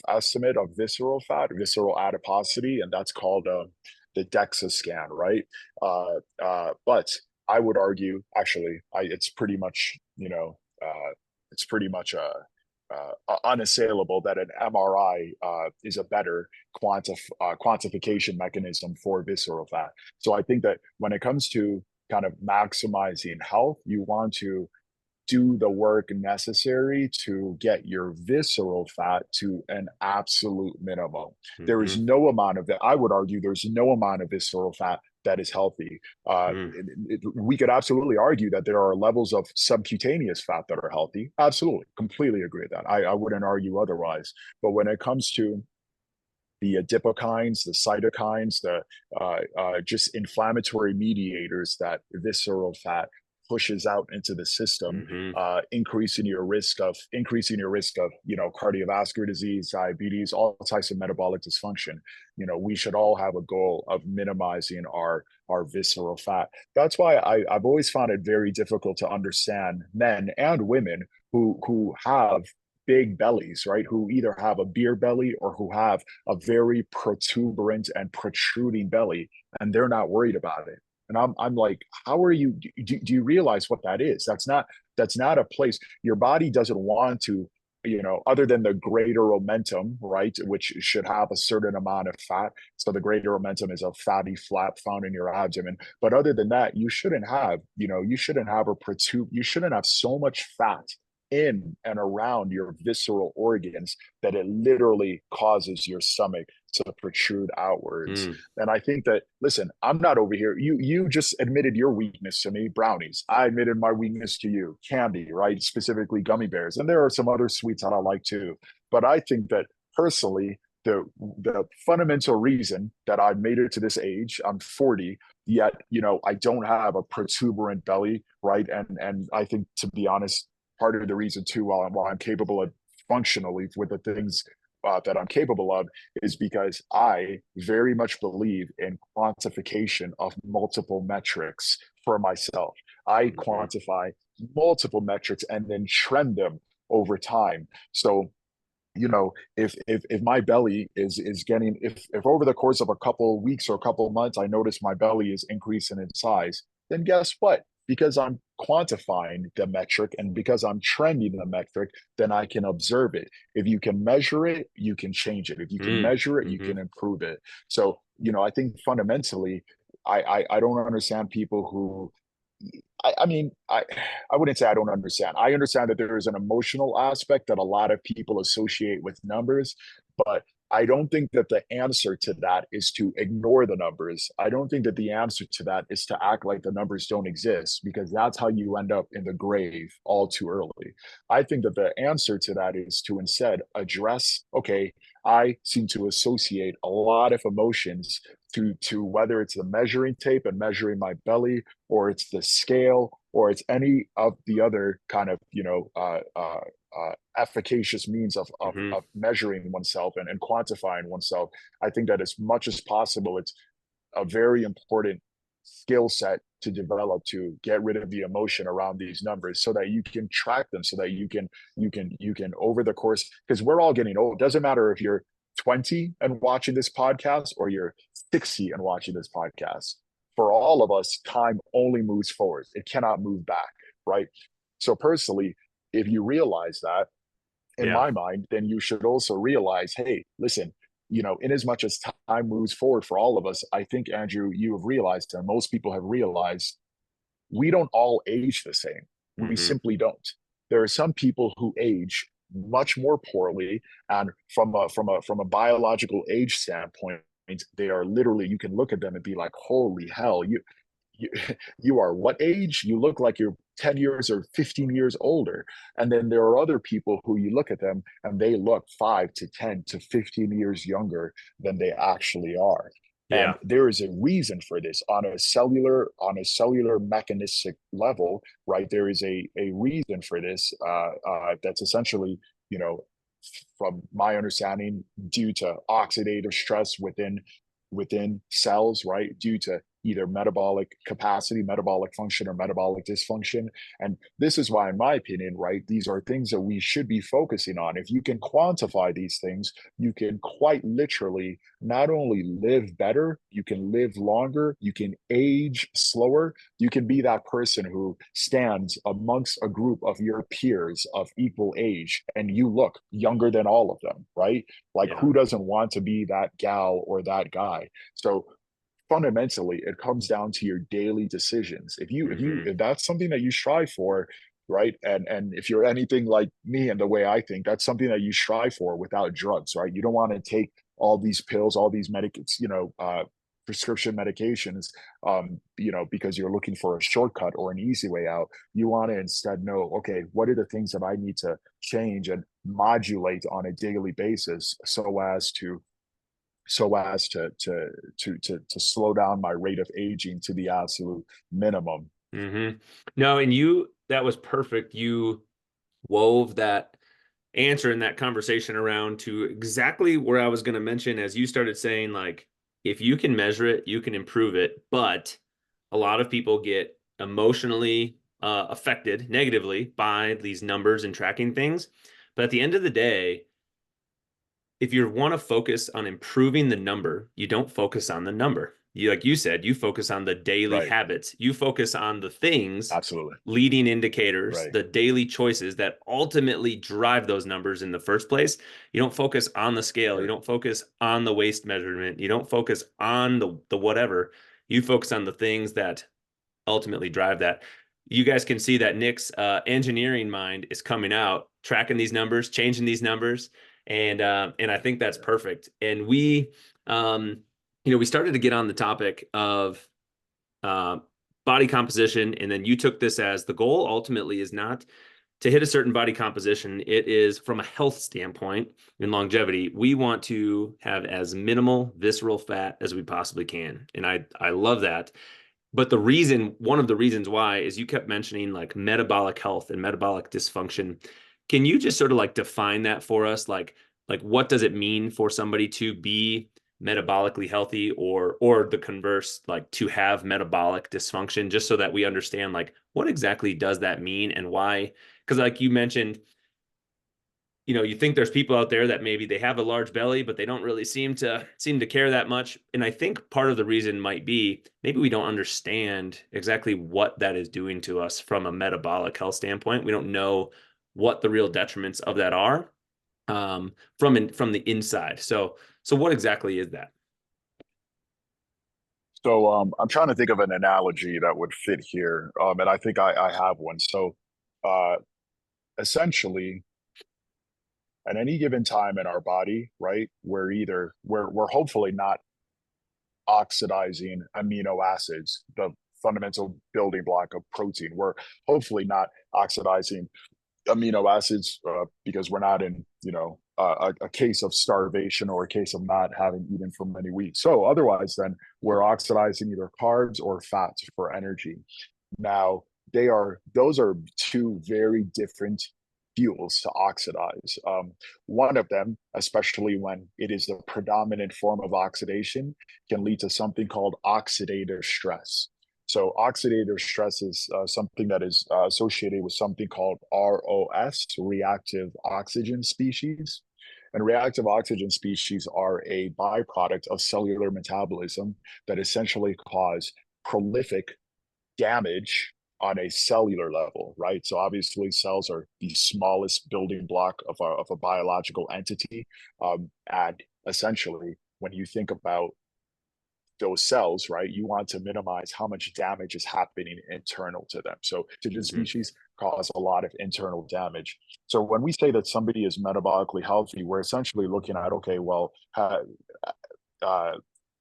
estimate of visceral fat, visceral adiposity, and that's called the DEXA scan, right? But I would argue, actually, it's pretty much, it's pretty much unassailable that an MRI is a better quantification mechanism for visceral fat. So I think that when it comes to kind of maximizing health, you want to do the work necessary to get your visceral fat to an absolute minimum. There is Mm-hmm. no amount of that. I would argue there's no amount of visceral fat that is healthy. Mm. We could absolutely argue that there are levels of subcutaneous fat that are healthy. Absolutely, completely agree with that. I wouldn't argue otherwise. But when it comes to the adipokines, the cytokines, the just inflammatory mediators that visceral fat pushes out into the system, Mm-hmm. increasing your risk of cardiovascular disease, diabetes, all types of metabolic dysfunction. We should all have a goal of minimizing our visceral fat. That's why I've always found it very difficult to understand men and women who have big bellies, right? Who either have a beer belly or who have a very protuberant and protruding belly, and they're not worried about it. And I'm like, how are you? Do you realize what that is? That's not a place. Your body doesn't want to, other than the greater omentum, right, which should have a certain amount of fat. So the greater omentum is a fatty flap found in your abdomen. But other than that, you shouldn't have you shouldn't have so much fat in and around your visceral organs that it literally causes your stomach to protrude outwards. Mm. And I think that, listen, I'm not over here. You just admitted your weakness to me, brownies. I admitted my weakness to you, candy, right? Specifically gummy bears. And there are some other sweets that I like too. But I think that personally, the fundamental reason that I've made it to this age, I'm 40, yet I don't have a protuberant belly, right? And I think, to be honest, part of the reason too, while I'm capable of functionally with the things that I'm capable of, is because I very much believe in quantification of multiple metrics for myself. I Mm-hmm. quantify multiple metrics and then trend them over time. So if my belly is getting, if over the course of a couple of weeks or a couple of months I notice my belly is increasing in size, then guess what? because I'm quantifying the metric and because I'm trending the metric, then I can observe it. If you can measure it, you can change it. If you can measure it, you Mm-hmm. can improve it. So, I think fundamentally, I don't understand people who I mean, I wouldn't say I don't understand. I understand that there is an emotional aspect that a lot of people associate with numbers, but I don't think that the answer to that is to ignore the numbers. I don't think that the answer to that is to act like the numbers don't exist, because that's how you end up in the grave all too early. I think that the answer to that is to instead address, okay, I seem to associate a lot of emotions to whether it's the measuring tape and measuring my belly, or it's the scale, or it's any of the other kind of efficacious means Mm-hmm. of measuring oneself and quantifying oneself. I think that as much as possible, it's a very important skill set to develop to get rid of the emotion around these numbers so that you can track them, so that you can over the course, because we're all getting old. It doesn't matter if you're 20 and watching this podcast or you're 60 and watching this podcast. For all of us, time only moves forward. It cannot move back, right? So personally, if you realize that, in Yeah. my mind, then you should also realize, hey, listen, in as much as time moves forward for all of us, I think, Andrew, you have realized, and most people have realized, we don't all age the same. We Mm-hmm. simply don't. There are some people who age much more poorly, and from a biological age standpoint, they are literally, you can look at them and be like, holy hell, you, you are what age? You look like you're 10 years or 15 years older. And then there are other people who you look at them and they look 5 to 10 to 15 years younger than they actually are. And Yeah. there is a reason for this on a cellular mechanistic level, right? There is a reason for this that's essentially, you know, from my understanding, due to oxidative stress within cells, right? Due to either metabolic capacity, metabolic function, or metabolic dysfunction. And this is why, in my opinion, right, these are things that we should be focusing on. If you can quantify these things, you can quite literally not only live better, you can live longer, you can age slower, you can be that person who stands amongst a group of your peers of equal age and you look younger than all of them, right? Like, Yeah. who doesn't want to be that gal or that guy? So fundamentally, it comes down to your daily decisions. Mm-hmm. If that's something that you strive for, right, and if you're anything like me and the way I think, that's something that you strive for without drugs, right? You don't want to take all these pills, all these medications, prescription medications, because you're looking for a shortcut or an easy way out. You want to instead know, okay, what are the things that I need to change and modulate on a daily basis so as to slow down my rate of aging to the absolute minimum. Mm-hmm. No, and that was perfect. You wove that answer in that conversation around to exactly where I was going to mention as you started saying, like, if you can measure it, you can improve it. But a lot of people get emotionally affected negatively by these numbers and tracking things. But at the end of the day, if you want to focus on improving the number, you don't focus on the number. Like you said, you focus on the daily Right. habits. You focus on the things, Absolutely. leading indicators, Right. the daily choices that ultimately drive those numbers in the first place. You don't focus on the scale. You Right. don't focus on the waist measurement. You don't focus on the whatever. You focus on the things that ultimately drive that. You guys can see that Nick's engineering mind is coming out, tracking these numbers, changing these numbers, and I think that's perfect. And we started to get on the topic of uh, body composition, and then you took this as the goal ultimately is not to hit a certain body composition. It is from a health standpoint in longevity. We want to have as minimal visceral fat as we possibly can, and I love that. But one of the reasons why is you kept mentioning like metabolic health and metabolic dysfunction. Can you just sort of like define that for us? Like what does it mean for somebody to be metabolically healthy or the converse, like to have metabolic dysfunction, just so that we understand like what exactly does that mean and why? Because like you mentioned, you know, you think there's people out there that maybe they have a large belly, but they don't really seem to care that much. And I think part of the reason might be maybe we don't understand exactly what that is doing to us from a metabolic health standpoint. We don't know what the real detriments of that are from the inside. So what exactly is that? So I'm trying to think of an analogy that would fit here, and I think I have one. So uh, essentially, at any given time in our body, right, we're hopefully not oxidizing amino acids, the fundamental building block of protein. We're hopefully not oxidizing amino acids because we're not in, a case of starvation or a case of not having eaten for many weeks. So otherwise, then we're oxidizing either carbs or fats for energy. Now, those are two very different fuels to oxidize. One of them, especially when it is the predominant form of oxidation, can lead to something called oxidative stress. So oxidative stress is something that is associated with something called ROS, reactive oxygen species. And reactive oxygen species are a byproduct of cellular metabolism that essentially cause prolific damage on a cellular level, right? So obviously, cells are the smallest building block of a biological entity, and essentially, when you think about those cells, right, you want to minimize how much damage is happening internal to them. So oxygen Mm-hmm. species cause a lot of internal damage. So when we say that somebody is metabolically healthy, we're essentially looking at, okay, well, uh,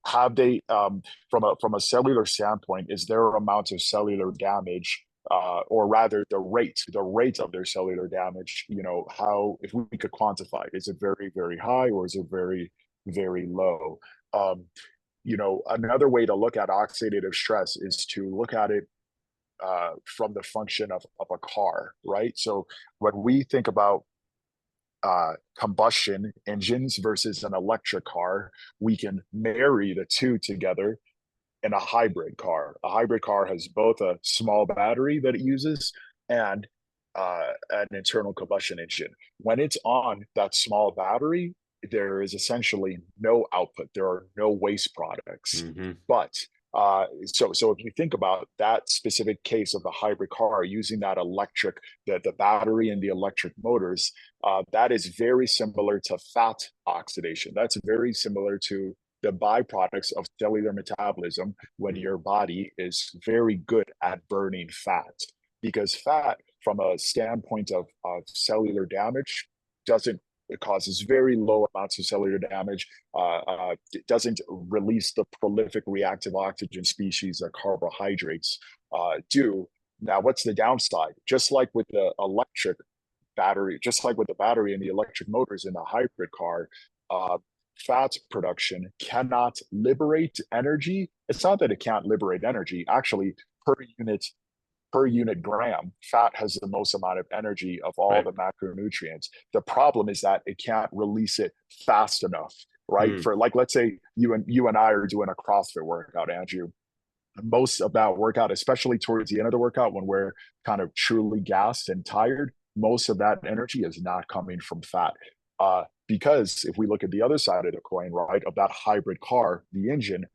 have they from a cellular standpoint, is there amount of cellular damage, or rather the rate of their cellular damage, how, if we could quantify it, is it very, very high, or is it very, very low? Another way to look at oxidative stress is to look at it from the function of a car, right? So when we think about combustion engines versus an electric car, we can marry the two together in a hybrid car. A hybrid car has both a small battery that it uses and an internal combustion engine. When it's on that small battery, there is essentially no output. There are no waste products. Mm-hmm. But so if you think about that specific case of the hybrid car using that the battery and the electric motors, that is very similar to fat oxidation. That's very similar to the byproducts of cellular metabolism when your body is very good at burning fat. Because fat, from a standpoint of cellular damage, doesn't it causes very low amounts of cellular damage. It doesn't release the prolific reactive oxygen species that carbohydrates do. Now, what's the downside? Just like with the electric battery, just like with the battery and the electric motors in the hybrid car, fat production cannot liberate energy. It's not that it can't liberate energy. Actually, per unit gram, fat has the most amount of energy of all Right. the macronutrients. The problem is that it can't release it fast enough, right? Mm. For, like, let's say you and I are doing a CrossFit workout, Andrew. Most of that workout, especially towards the end of the workout when we're kind of truly gassed and tired, most of that energy is not coming from fat. Because if we look at the other side of the coin, right, of that hybrid car, the engine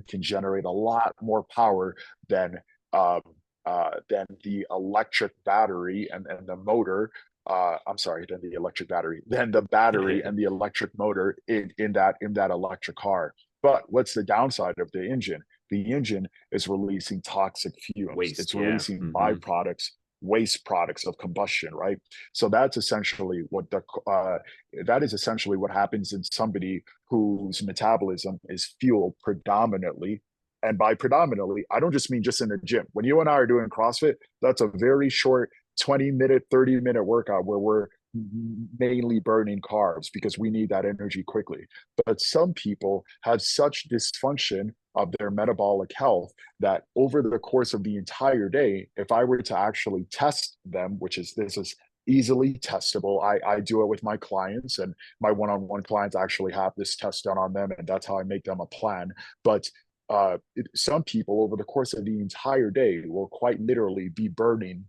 can generate a lot more power than um, than the electric battery and the motor. I'm sorry, than the electric battery, than the battery and the electric motor in that electric car. But what's the downside of the engine? The engine is releasing toxic fumes. Waste. It's Yeah. releasing Mm-hmm. byproducts, waste products of combustion, right? So that's essentially that is essentially what happens in somebody whose metabolism is fueled predominantly. And by predominantly, I don't just mean just in the gym. When you and I are doing CrossFit, that's a very short 20-minute, 30-minute workout where we're mainly burning carbs because we need that energy quickly. But some people have such dysfunction of their metabolic health that over the course of the entire day, if I were to actually test them, this is easily testable. I do it with my clients, and my one-on-one clients actually have this test done on them, and that's how I make them a plan. But some people over the course of the entire day will quite literally be burning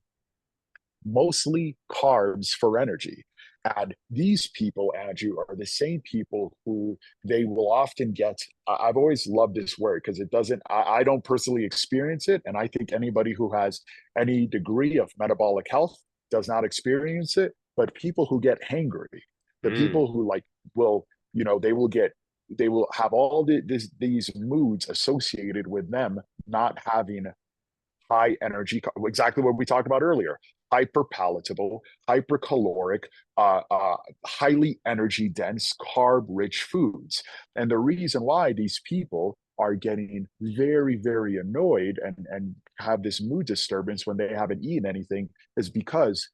mostly carbs for energy. And these people, Andrew, are the same people who they will often get. I've always loved this word because it doesn't, I don't personally experience it. And I think anybody who has any degree of metabolic health does not experience it. But people who get hangry, the Mm, people who like will, they will get, they will have all these moods associated with them not having high energy, exactly what we talked about earlier, hyper palatable, hypercaloric, highly energy dense, carb rich foods. And the reason why these people are getting very, very annoyed and have this mood disturbance when they haven't eaten anything is because,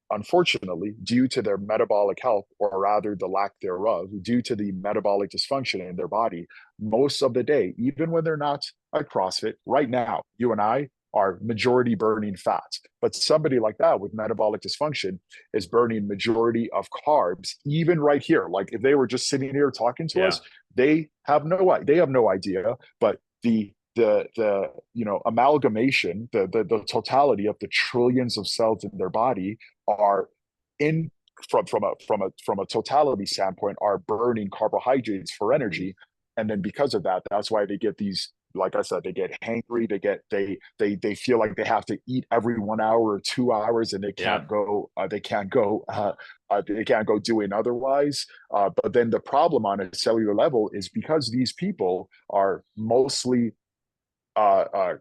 unfortunately, due to their metabolic health, or rather the lack thereof, due to the metabolic dysfunction in their body, most of the day, even when they're not at CrossFit, right now, you and I are majority burning fats. But somebody like that with metabolic dysfunction is burning majority of carbs, even right here. Like if they were just sitting here talking to yeah. us, they have no idea. But the amalgamation, the totality of the trillions of cells in their body are in from a totality standpoint are burning carbohydrates for energy. And then because of that, that's why they get these, like I said, they get hangry, they feel like they have to eat every 1 hour or 2 hours, and they Yeah. can't go they can't go doing otherwise. But then the problem on a cellular level is because these people are mostly uh, uh,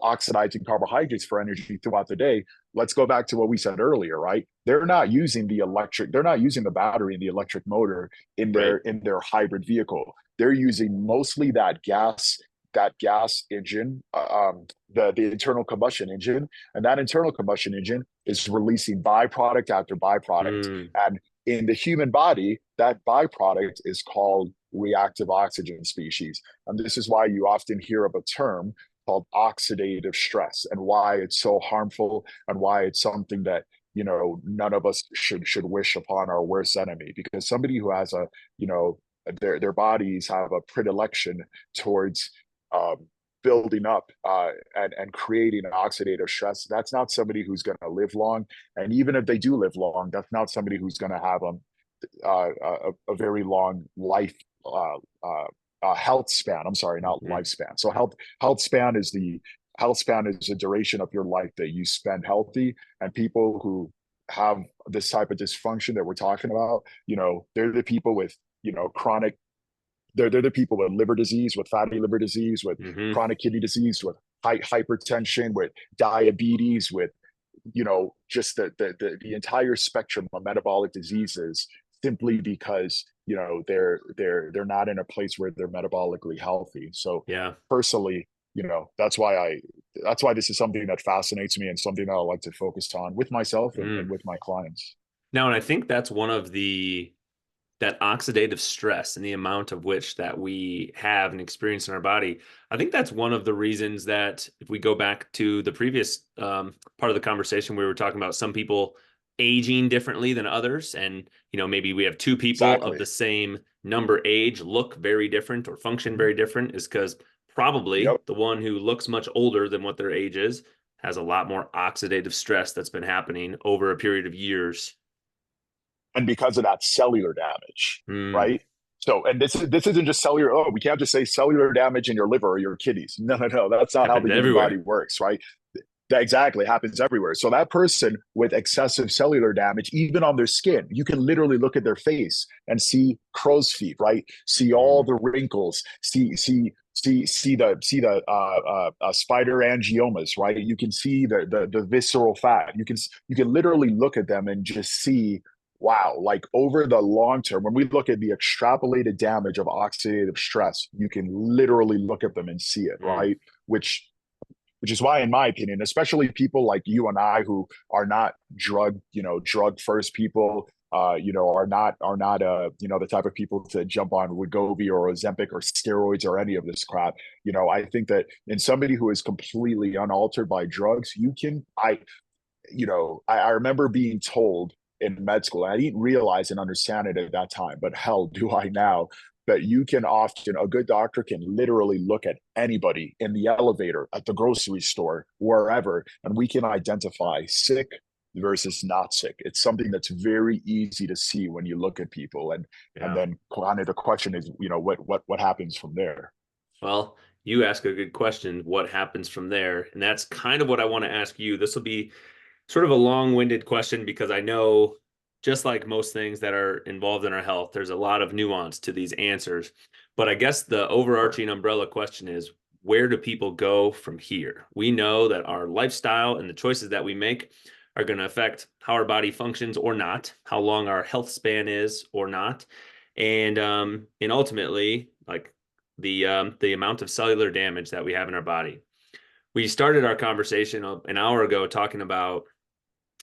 oxidizing carbohydrates for energy throughout the day. Let's go back to what we said earlier, right? They're not using the battery and the electric motor in Right. their hybrid vehicle. They're using mostly that gas engine, the internal combustion engine, and that internal combustion engine is releasing byproduct after byproduct. Mm, And in the human body, that byproduct is called reactive oxygen species. And this is why you often hear of a term called oxidative stress, and why it's so harmful, and why it's something that none of us should wish upon our worst enemy. Because somebody who has their bodies have a predilection towards um, building up and creating an oxidative stress, that's not somebody who's going to live long. And even if they do live long, that's not somebody who's going to have a very long life uh, uh, health span. I'm sorry, not mm, lifespan. So health span is the duration of your life that you spend healthy. And people who have this type of dysfunction that we're talking about, they're the people with chronic. They're the people with liver disease, with fatty liver disease, with mm-hmm. chronic kidney disease, with hypertension, with diabetes, with just the entire spectrum of metabolic diseases, simply because they're not in a place where they're metabolically healthy. So Yeah. personally, that's why this is something that fascinates me, and something that I like to focus on with myself and Mm. with my clients. Now, and I think that's one of that oxidative stress and the amount of which that we have and experience in our body. I think that's one of the reasons that if we go back to the previous part of the conversation, we were talking about some people aging differently than others. And, maybe we have two people of Exactly. the same number age look very different or function very different is because probably Yep. the one who looks much older than what their age is has a lot more oxidative stress that's been happening over a period of years. And because of that, cellular damage, Mm, right? So, and this isn't just cellular. Oh, we can't just say cellular damage in your liver or your kidneys. No, no, no. That's not how happens the human body everywhere. works, right? That exactly happens everywhere. So that person with excessive cellular damage, even on their skin, you can literally look at their face and see crow's feet, right? See all Mm. the wrinkles, see the spider angiomas, right? You can see the visceral fat. You can literally look at them and just see, wow, like over the long term, when we look at the extrapolated damage of oxidative stress, you can literally look at them and see it, Mm. right? Which is why, in my opinion, especially people like you and I who are not drug first people, are not the type of people to jump on Wegovy or Ozempic or steroids or any of this crap. I think that in somebody who is completely unaltered by drugs, I remember being told in med school, and I didn't realize and understand it at that time, but hell, do I now, that a good doctor can literally look at anybody in the elevator, at the grocery store, wherever, and we can identify sick versus not sick. It's something that's very easy to see when you look at people, and Yeah. then kind of the question is, what happens from there? Well, you ask a good question. What happens from there? And that's kind of what I want to ask you. This will be sort of a long-winded question because I know, just like most things that are involved in our health, there's a lot of nuance to these answers. But I guess the Sure. overarching umbrella question is, where do people go from here? We know that our lifestyle and the choices that we make are going to affect how our body functions or not, how long our health span is or not, and ultimately, like the amount of cellular damage that we have in our body. We started our conversation an hour ago talking about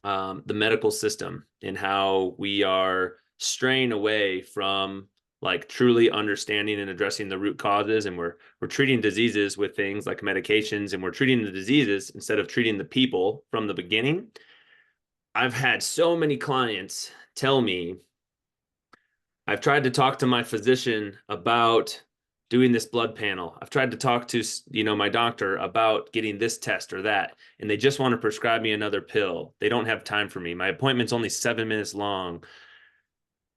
the medical system and how we are straying away from like truly understanding and addressing the root causes, and we're treating diseases with things like medications, and we're treating the diseases instead of treating the people from the beginning. I've had so many clients tell me, I've tried to talk to my physician about doing this blood panel. I've tried to talk to, my doctor about getting this test or that, and they just want to prescribe me another pill. They don't have time for me. My appointment's only 7 minutes long.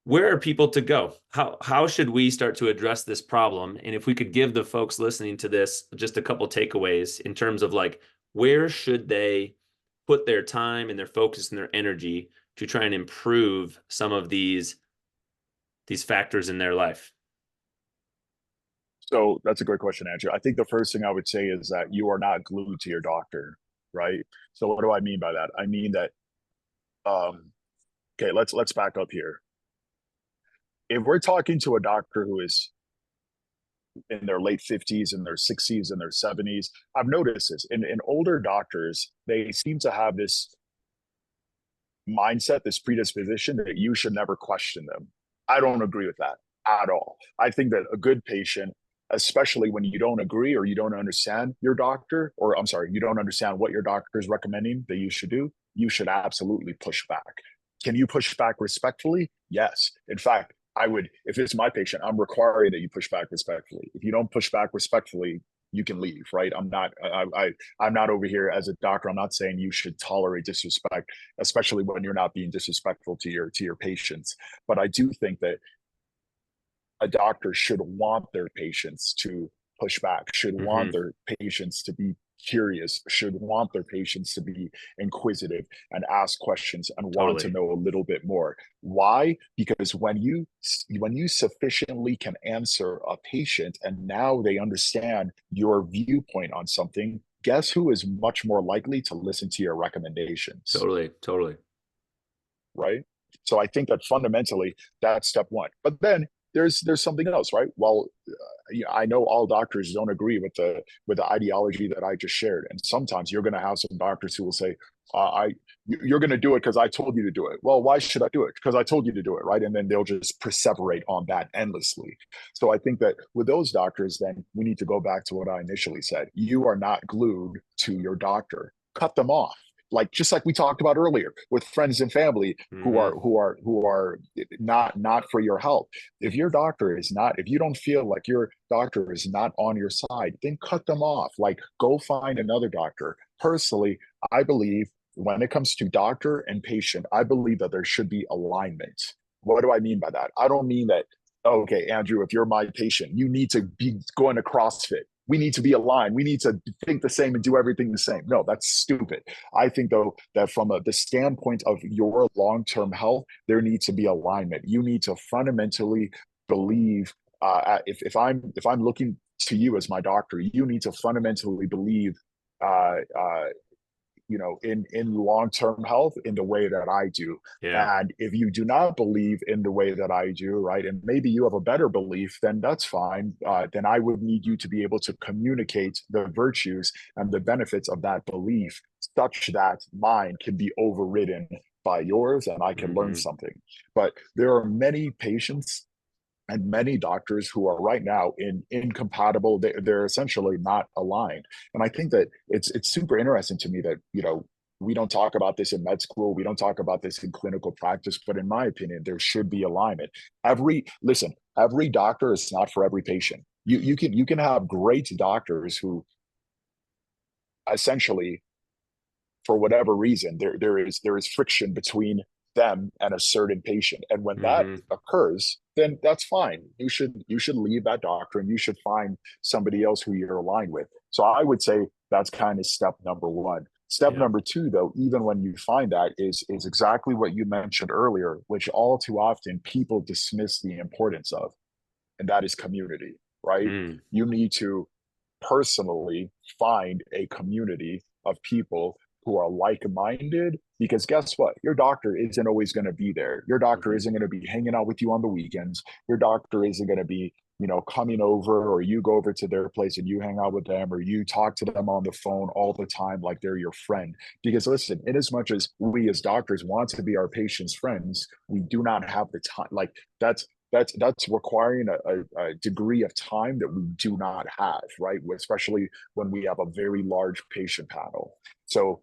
Where are people to go? How should we start to address this problem? And if we could give the folks listening to this just a couple takeaways in terms of like, where should they put their time and their focus and their energy to try and improve some of these factors in their life? So that's a great question, Andrew. I think the first thing I would say is that you are not glued to your doctor, right? So what do I mean by that? I mean that, okay, let's back up here. If we're talking to a doctor who is in their late 50s and their 60s and their 70s, I've noticed this in older doctors, they seem to have this mindset, this predisposition that you should never question them. I don't agree with that at all. I think that a good patient, especially when you don't agree or you don't understand your doctor, or I'm sorry, you don't understand what your doctor is recommending that you should do, you should absolutely push back. Can you push back respectfully? Yes. In fact, I would, if it's my patient, I'm requiring that you push back respectfully. If you don't push back respectfully, you can leave, right? I'm not over here as a doctor. I'm not saying you should tolerate disrespect, especially when you're not being disrespectful to your patients. But I do think that a doctor should want their patients to push back, should want Mm-hmm. their patients to be curious, should want their patients to be inquisitive and ask questions and want to Totally. know a little bit more. Why? Because when you sufficiently can answer a patient and now they understand your viewpoint on something, guess who is much more likely to listen to your recommendations, Totally. Totally. right? So I think that fundamentally that's step one. But then there's something else, right? Well, I know all doctors don't agree with the ideology that I just shared, and sometimes you're going to have some doctors who will say, "I you're going to do it because I told you to do it." Well, why should I do it? Because I told you to do it, right? And then they'll just perseverate on that endlessly. So I think that with those doctors, then we need to go back to what I initially said. You are not glued to your doctor. Cut them off, like just like we talked about earlier with friends and family who Mm-hmm. are not for your health. If your doctor is not, if you don't feel like your doctor is not on your side, then cut them off. Like go find another doctor. Personally, I believe when it comes to doctor and patient, I believe that there should be alignment. What do I mean by that? I don't mean that, okay, Andrew, if you're my patient, you need to be going to CrossFit. We need to be aligned. We need to think the same and do everything the same. No, that's stupid. I think though that from the standpoint of your long-term health, there needs to be alignment. You need to fundamentally believe. If I'm looking to you as my doctor, you need to fundamentally believe uh, uh, in long-term health in the way that I do. Yeah. And if you do not believe in the way that I do, right, and maybe you have a better belief, then that's fine. Then I would need you to be able to communicate the virtues and the benefits of that belief such that mine can be overridden by yours and I can learn Mm-hmm. something. But there are many patients and many doctors who are right now incompatible. They're essentially not aligned. And I think that it's super interesting to me that we don't talk about this in med school, we don't talk about this in clinical practice, but in my opinion there should be alignment. Every doctor is not for every patient. You can have great doctors who essentially for whatever reason, there is friction between them and a certain patient. And when that Hmm. occurs, then that's fine. You should leave that doctor and you should find somebody else who you're aligned with. So I would say that's kind of step number one. Step Yeah. number two, though, even when you find that, is exactly what you mentioned earlier, which all too often people dismiss the importance of, and that is community, right? Mm. You need to personally find a community of people who are like-minded, because guess what, your doctor isn't always going to be there. Your doctor Hmm. isn't going to be hanging out with you on the weekends. Your doctor isn't going to be, coming over, or you go over to their place and you hang out with them, or you talk to them on the phone all the time like they're your friend. Because listen, in as much as we as doctors want to be our patients friends, we do not have the time. Like that's requiring a degree of time that we do not have, right? Especially when we have a very large patient panel. So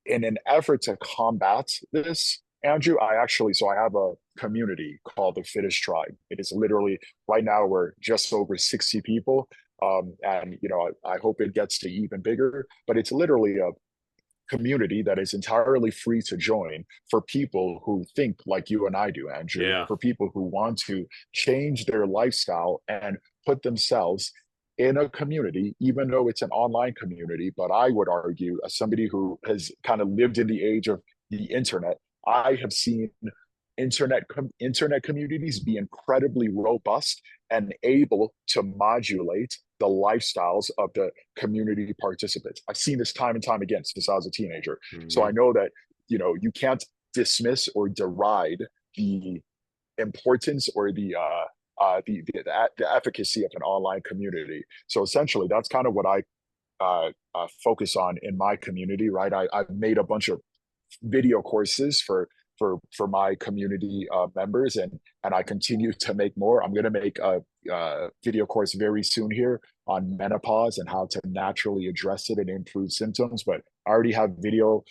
in an effort to combat this, Andrew, I have a community called the Fittest Tribe. It is literally, right now we're just over 60 people. And I hope it gets to even bigger, but it's literally a community that is entirely free to join for people who think like you and I do, Andrew, Yeah. for people who want to change their lifestyle and put themselves in a community, even though it's an online community. But I would argue, as somebody who has kind of lived in the age of the internet, I have seen internet communities be incredibly robust and able to modulate the lifestyles of the community participants. I've seen this time and time again since I was a teenager. So I Hmm. know that you can't dismiss or deride the importance or the efficacy of an online community. So essentially, that's kind of what I focus on in my community. Right, I've made a bunch of video courses for my community members, and I continue to make more. I'm going to make a video course very soon here on menopause and how to naturally address it and improve symptoms. But I already have video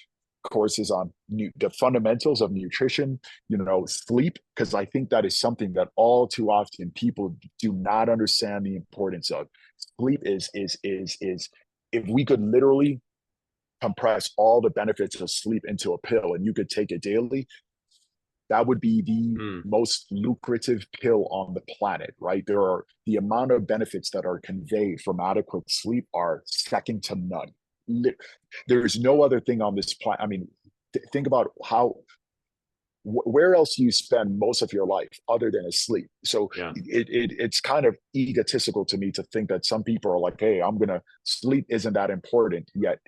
courses on the fundamentals of nutrition, sleep, because I think that is something that all too often people do not understand the importance of. Sleep is if we could literally compress all the benefits of sleep into a pill and you could take it daily, that would be the Mm. most lucrative pill on the planet, right? The amount of benefits that are conveyed from adequate sleep are second to none. There's no other thing on this planet. I mean, think about where else do you spend most of your life other than asleep? So Yeah. it's kind of egotistical to me to think that some people are like, hey, sleep isn't that important. Yet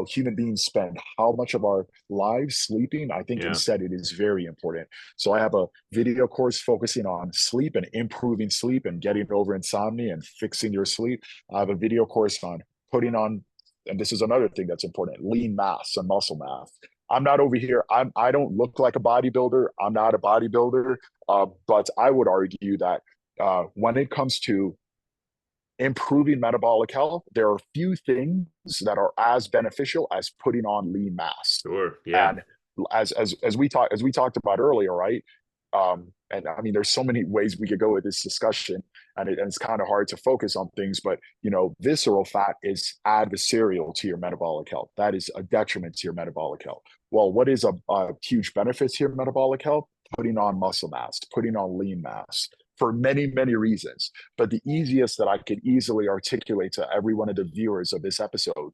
human beings spend how much of our lives sleeping? I think Yeah. instead it is very important. So I have a video course focusing on sleep and improving sleep and getting over insomnia and fixing your sleep. I have a video course on putting on, and this is another thing that's important, lean mass and muscle mass. I'm not over here. I don't look like a bodybuilder. I'm not a bodybuilder. But I would argue that when it comes to improving metabolic health, there are few things that are as beneficial as putting on lean mass. Sure. Yeah. And as we talked about earlier, right? And I mean, there's so many ways we could go with this discussion, and it's kind of hard to focus on things. But visceral fat is adversarial to your metabolic health. That is a detriment to your metabolic health. Well, what is a huge benefit to your metabolic health? Putting on muscle mass, putting on lean mass, for many, many reasons. But the easiest that I could easily articulate to every one of the viewers of this episode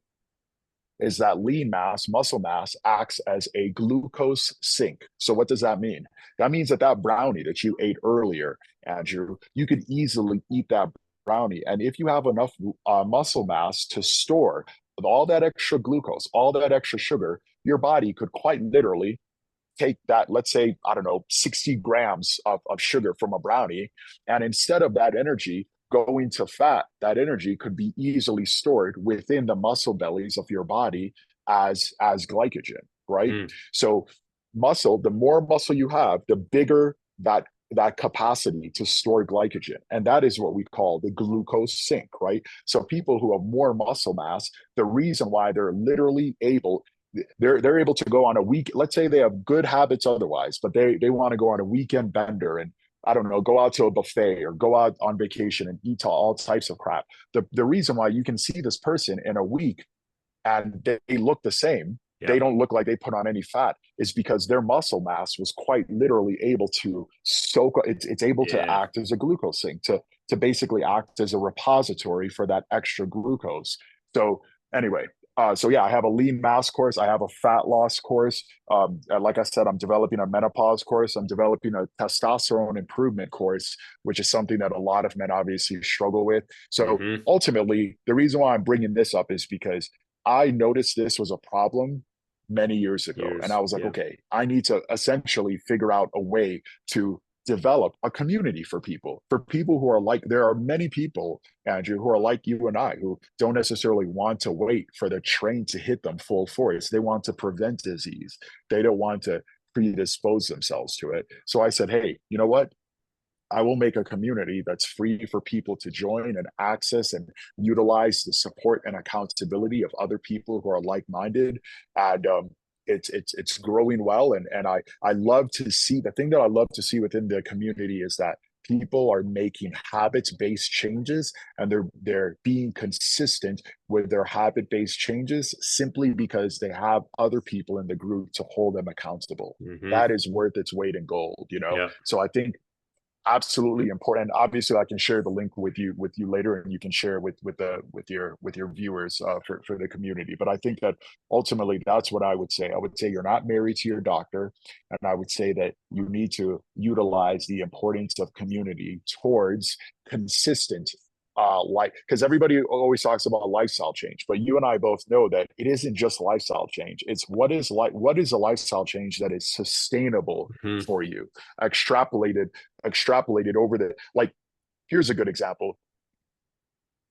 is that lean mass, muscle mass, acts as a glucose sink. So what does that mean? That means that brownie that you ate earlier, Andrew, you could easily eat that brownie. And if you have enough muscle mass to store all that extra glucose, all that extra sugar, your body could quite literally take that, let's say, I don't know, 60 grams of sugar from a brownie, and instead of that energy going to fat, that energy could be easily stored within the muscle bellies of your body as glycogen, right? Mm. So the more muscle you have, the bigger that capacity to store glycogen. And that is what we call the glucose sink, right? So people who have more muscle mass, the reason why they're able to go on a week. Let's say they have good habits otherwise, but they want to go on a weekend bender and, I don't know, go out to a buffet or go out on vacation and eat all types of crap. The reason why you can see this person in a week and they look the same. They Yep. don't look like they put on any fat, is because their muscle mass was quite literally able to soak. It's able to Yeah. act as a glucose sink, to basically act as a repository for that extra glucose. So anyway, so yeah, I have a lean mass course. I have a fat loss course. Like I said, I'm developing a menopause course. I'm developing a testosterone improvement course, which is something that a lot of men obviously struggle with. So Mm-hmm. ultimately, the reason why I'm bringing this up is because I noticed this was a problem many years ago. And I Years. was like, Yeah. okay, I need to essentially figure out a way to develop a community for people who are like, there are many people, Andrew, who are like you and I, who don't necessarily want to wait for the train to hit them full force. They want to prevent disease. They don't want to predispose themselves to it. So I said, hey, you know what? I will make a community that's free for people to join and access and utilize the support and accountability of other people who are like-minded. And it's growing well. And I love to see, the thing that I love to see within the community is that people are making habits-based changes, and they're being consistent with their habit-based changes simply because they have other people in the group to hold them accountable. Mm-hmm. That is worth its weight in gold, you know? Yep. So I think absolutely important. Obviously, I can share the link with you later, and you can share with your viewers, for the community. But I think that ultimately that's what I would say. I would say you're not married to your doctor, and I would say that you need to utilize the importance of community towards consistent, like, because everybody always talks about lifestyle change, but you and I both know that it isn't just lifestyle change. It's what is a lifestyle change that is sustainable Mm-hmm. for you, extrapolated over the, like, here's a good example.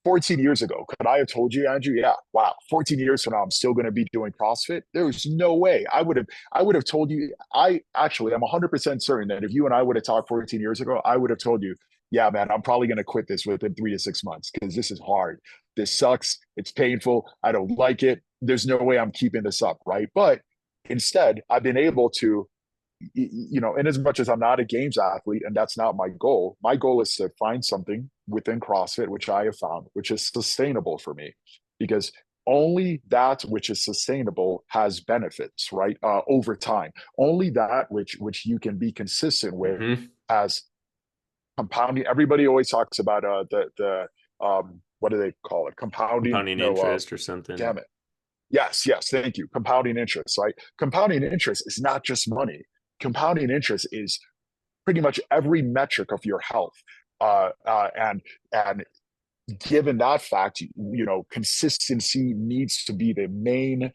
14 years ago, could I have told you, Andrew? Yeah, wow. 14 years from now, I'm still going to be doing CrossFit. There's no way. I would have told you. I'm 100% certain that if you and I would have talked 14 years ago, I would have told you, yeah, man, I'm probably going to quit this within 3 to 6 months because this is hard. This sucks. It's painful. I don't like it. There's no way I'm keeping this up, right? But instead, I've been able to, you know, in as much as I'm not a games athlete and that's not my goal is to find something within CrossFit, which I have found, which is sustainable for me, because only that which is sustainable has benefits, right? Over time, only that which you can be consistent with Mm-hmm. as compounding. Everybody always talks about what do they call it? Compounding? Compounding No, interest or something. damn it. Yes, thank you. Compounding interest, right? Compounding interest is not just money. Compounding interest is pretty much every metric of your health. And given that fact, you know, consistency needs to be the main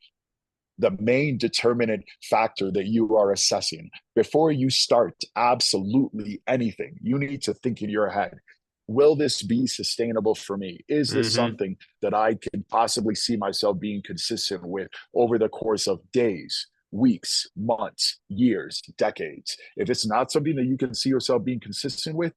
determinant factor that you are assessing before you start absolutely anything. You need to think in your head, will this be sustainable for me? Is this Mm-hmm. something that I can possibly see myself being consistent with over the course of days, weeks, months, years, decades? If it's not something that you can see yourself being consistent with,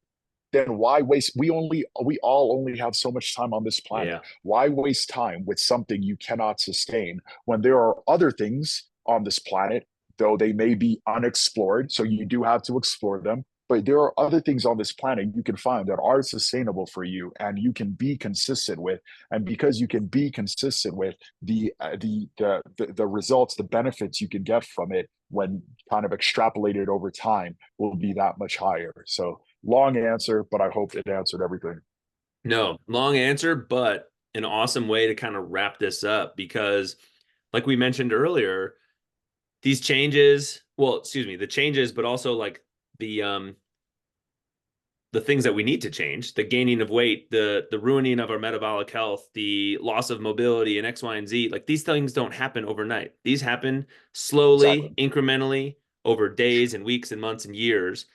then why waste? We all only have so much time on this planet. Yeah. Why waste time with something you cannot sustain when there are other things on this planet, though they may be unexplored, so you do have to explore them, but there are other things on this planet you can find that are sustainable for you and you can be consistent with. And because you can be consistent with the results, the benefits you can get from it when kind of extrapolated over time will be that much higher. So long answer, but I hope it answered everything. No, long answer, but an awesome way to kind of wrap this up because, like we mentioned earlier, these changes, well, excuse me, the changes, but also like the the things that we need to change, the gaining of weight, the ruining of our metabolic health, the loss of mobility and X, Y, and Z, like these things don't happen overnight. These happen slowly, Exactly. incrementally over days and weeks and months and years.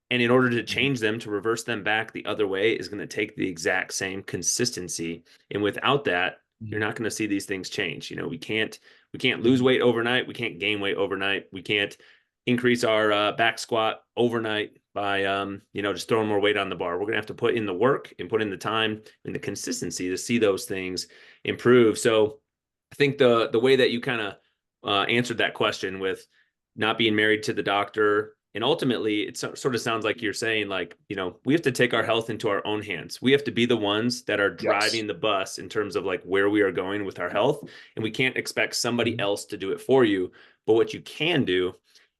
And in order to Mhm. change them, to reverse them back the other way is going to take the exact same consistency. And without that, you're Mhm. not going to see these things change. You know, we can't lose Mhm. weight overnight. We can't gain weight overnight. We can't increase our back squat overnight by just throwing more weight on the bar. We're going to have to put in the work and put in the time and the consistency to see those things improve. So I think the way that you kind of answered that question with not being married to the doctor And ultimately, it sort of sounds like you're saying, like, we have to take our health into our own hands. We have to be the ones that are Yes. driving the bus in terms of like where we are going with our health. And we can't expect somebody Mhm. else to do it for you. But what you can do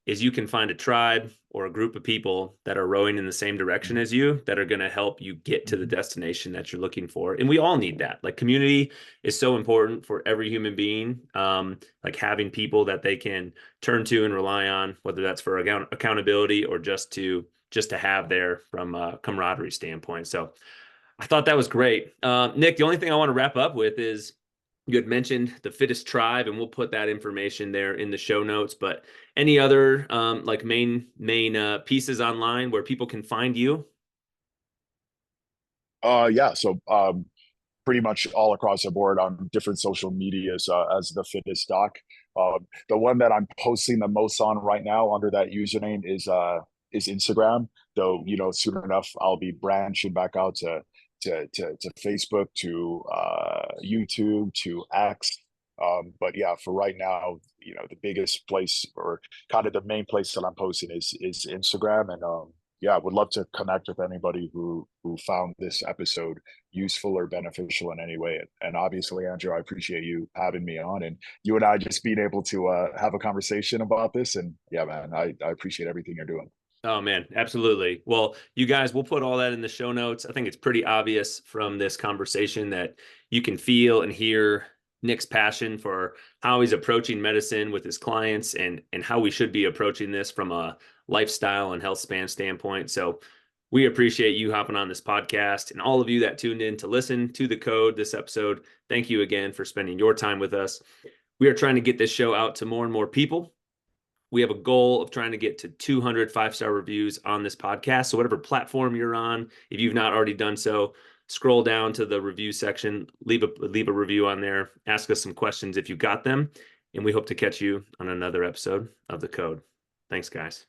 is you can find a tribe or a group of people that are rowing in the same direction Mhm. as you that are going to help you get to the Mhm. destination that you're looking for. And we all need that. Like community is so important for every human being. Like having people that they can turn to and rely on, whether that's for accountability or just to have there from a camaraderie standpoint. So I thought that was great. Nick, the only thing I want to wrap up with is you had mentioned the fittest tribe, and we'll put that information there in the show notes. But any other like main pieces online where people can find you? Yeah. So pretty much all across the board on different social medias as the fitness doc. The one that I'm posting the most on right now under that username is Instagram. Though soon enough I'll be branching back out to Facebook, to YouTube, to X. But yeah, for right now, the biggest place or kind of the main place that I'm posting is Instagram, and yeah, would love to connect with anybody who found this episode useful or beneficial in any way. And obviously, Andrew, I appreciate you having me on, and you and I just being able to have a conversation about this. And yeah, man, I appreciate everything you're doing. Oh man, absolutely. Well, you guys, we'll put all that in the show notes. I think it's pretty obvious from this conversation that you can feel and hear Nick's passion for how he's approaching medicine with his clients and how we should be approaching this from a lifestyle and health span standpoint. So we appreciate you hopping on this podcast and all of you that tuned in to listen to the code this episode. Thank you again for spending your time with us. We are trying to get this show out to more and more people. We have a goal of trying to get to 200 5-star reviews on this podcast. So whatever platform you're on, if you've not already done so, scroll down to the review section, leave a review on there, ask us some questions if you got them, and we hope to catch you on another episode of The Code. Thanks, guys.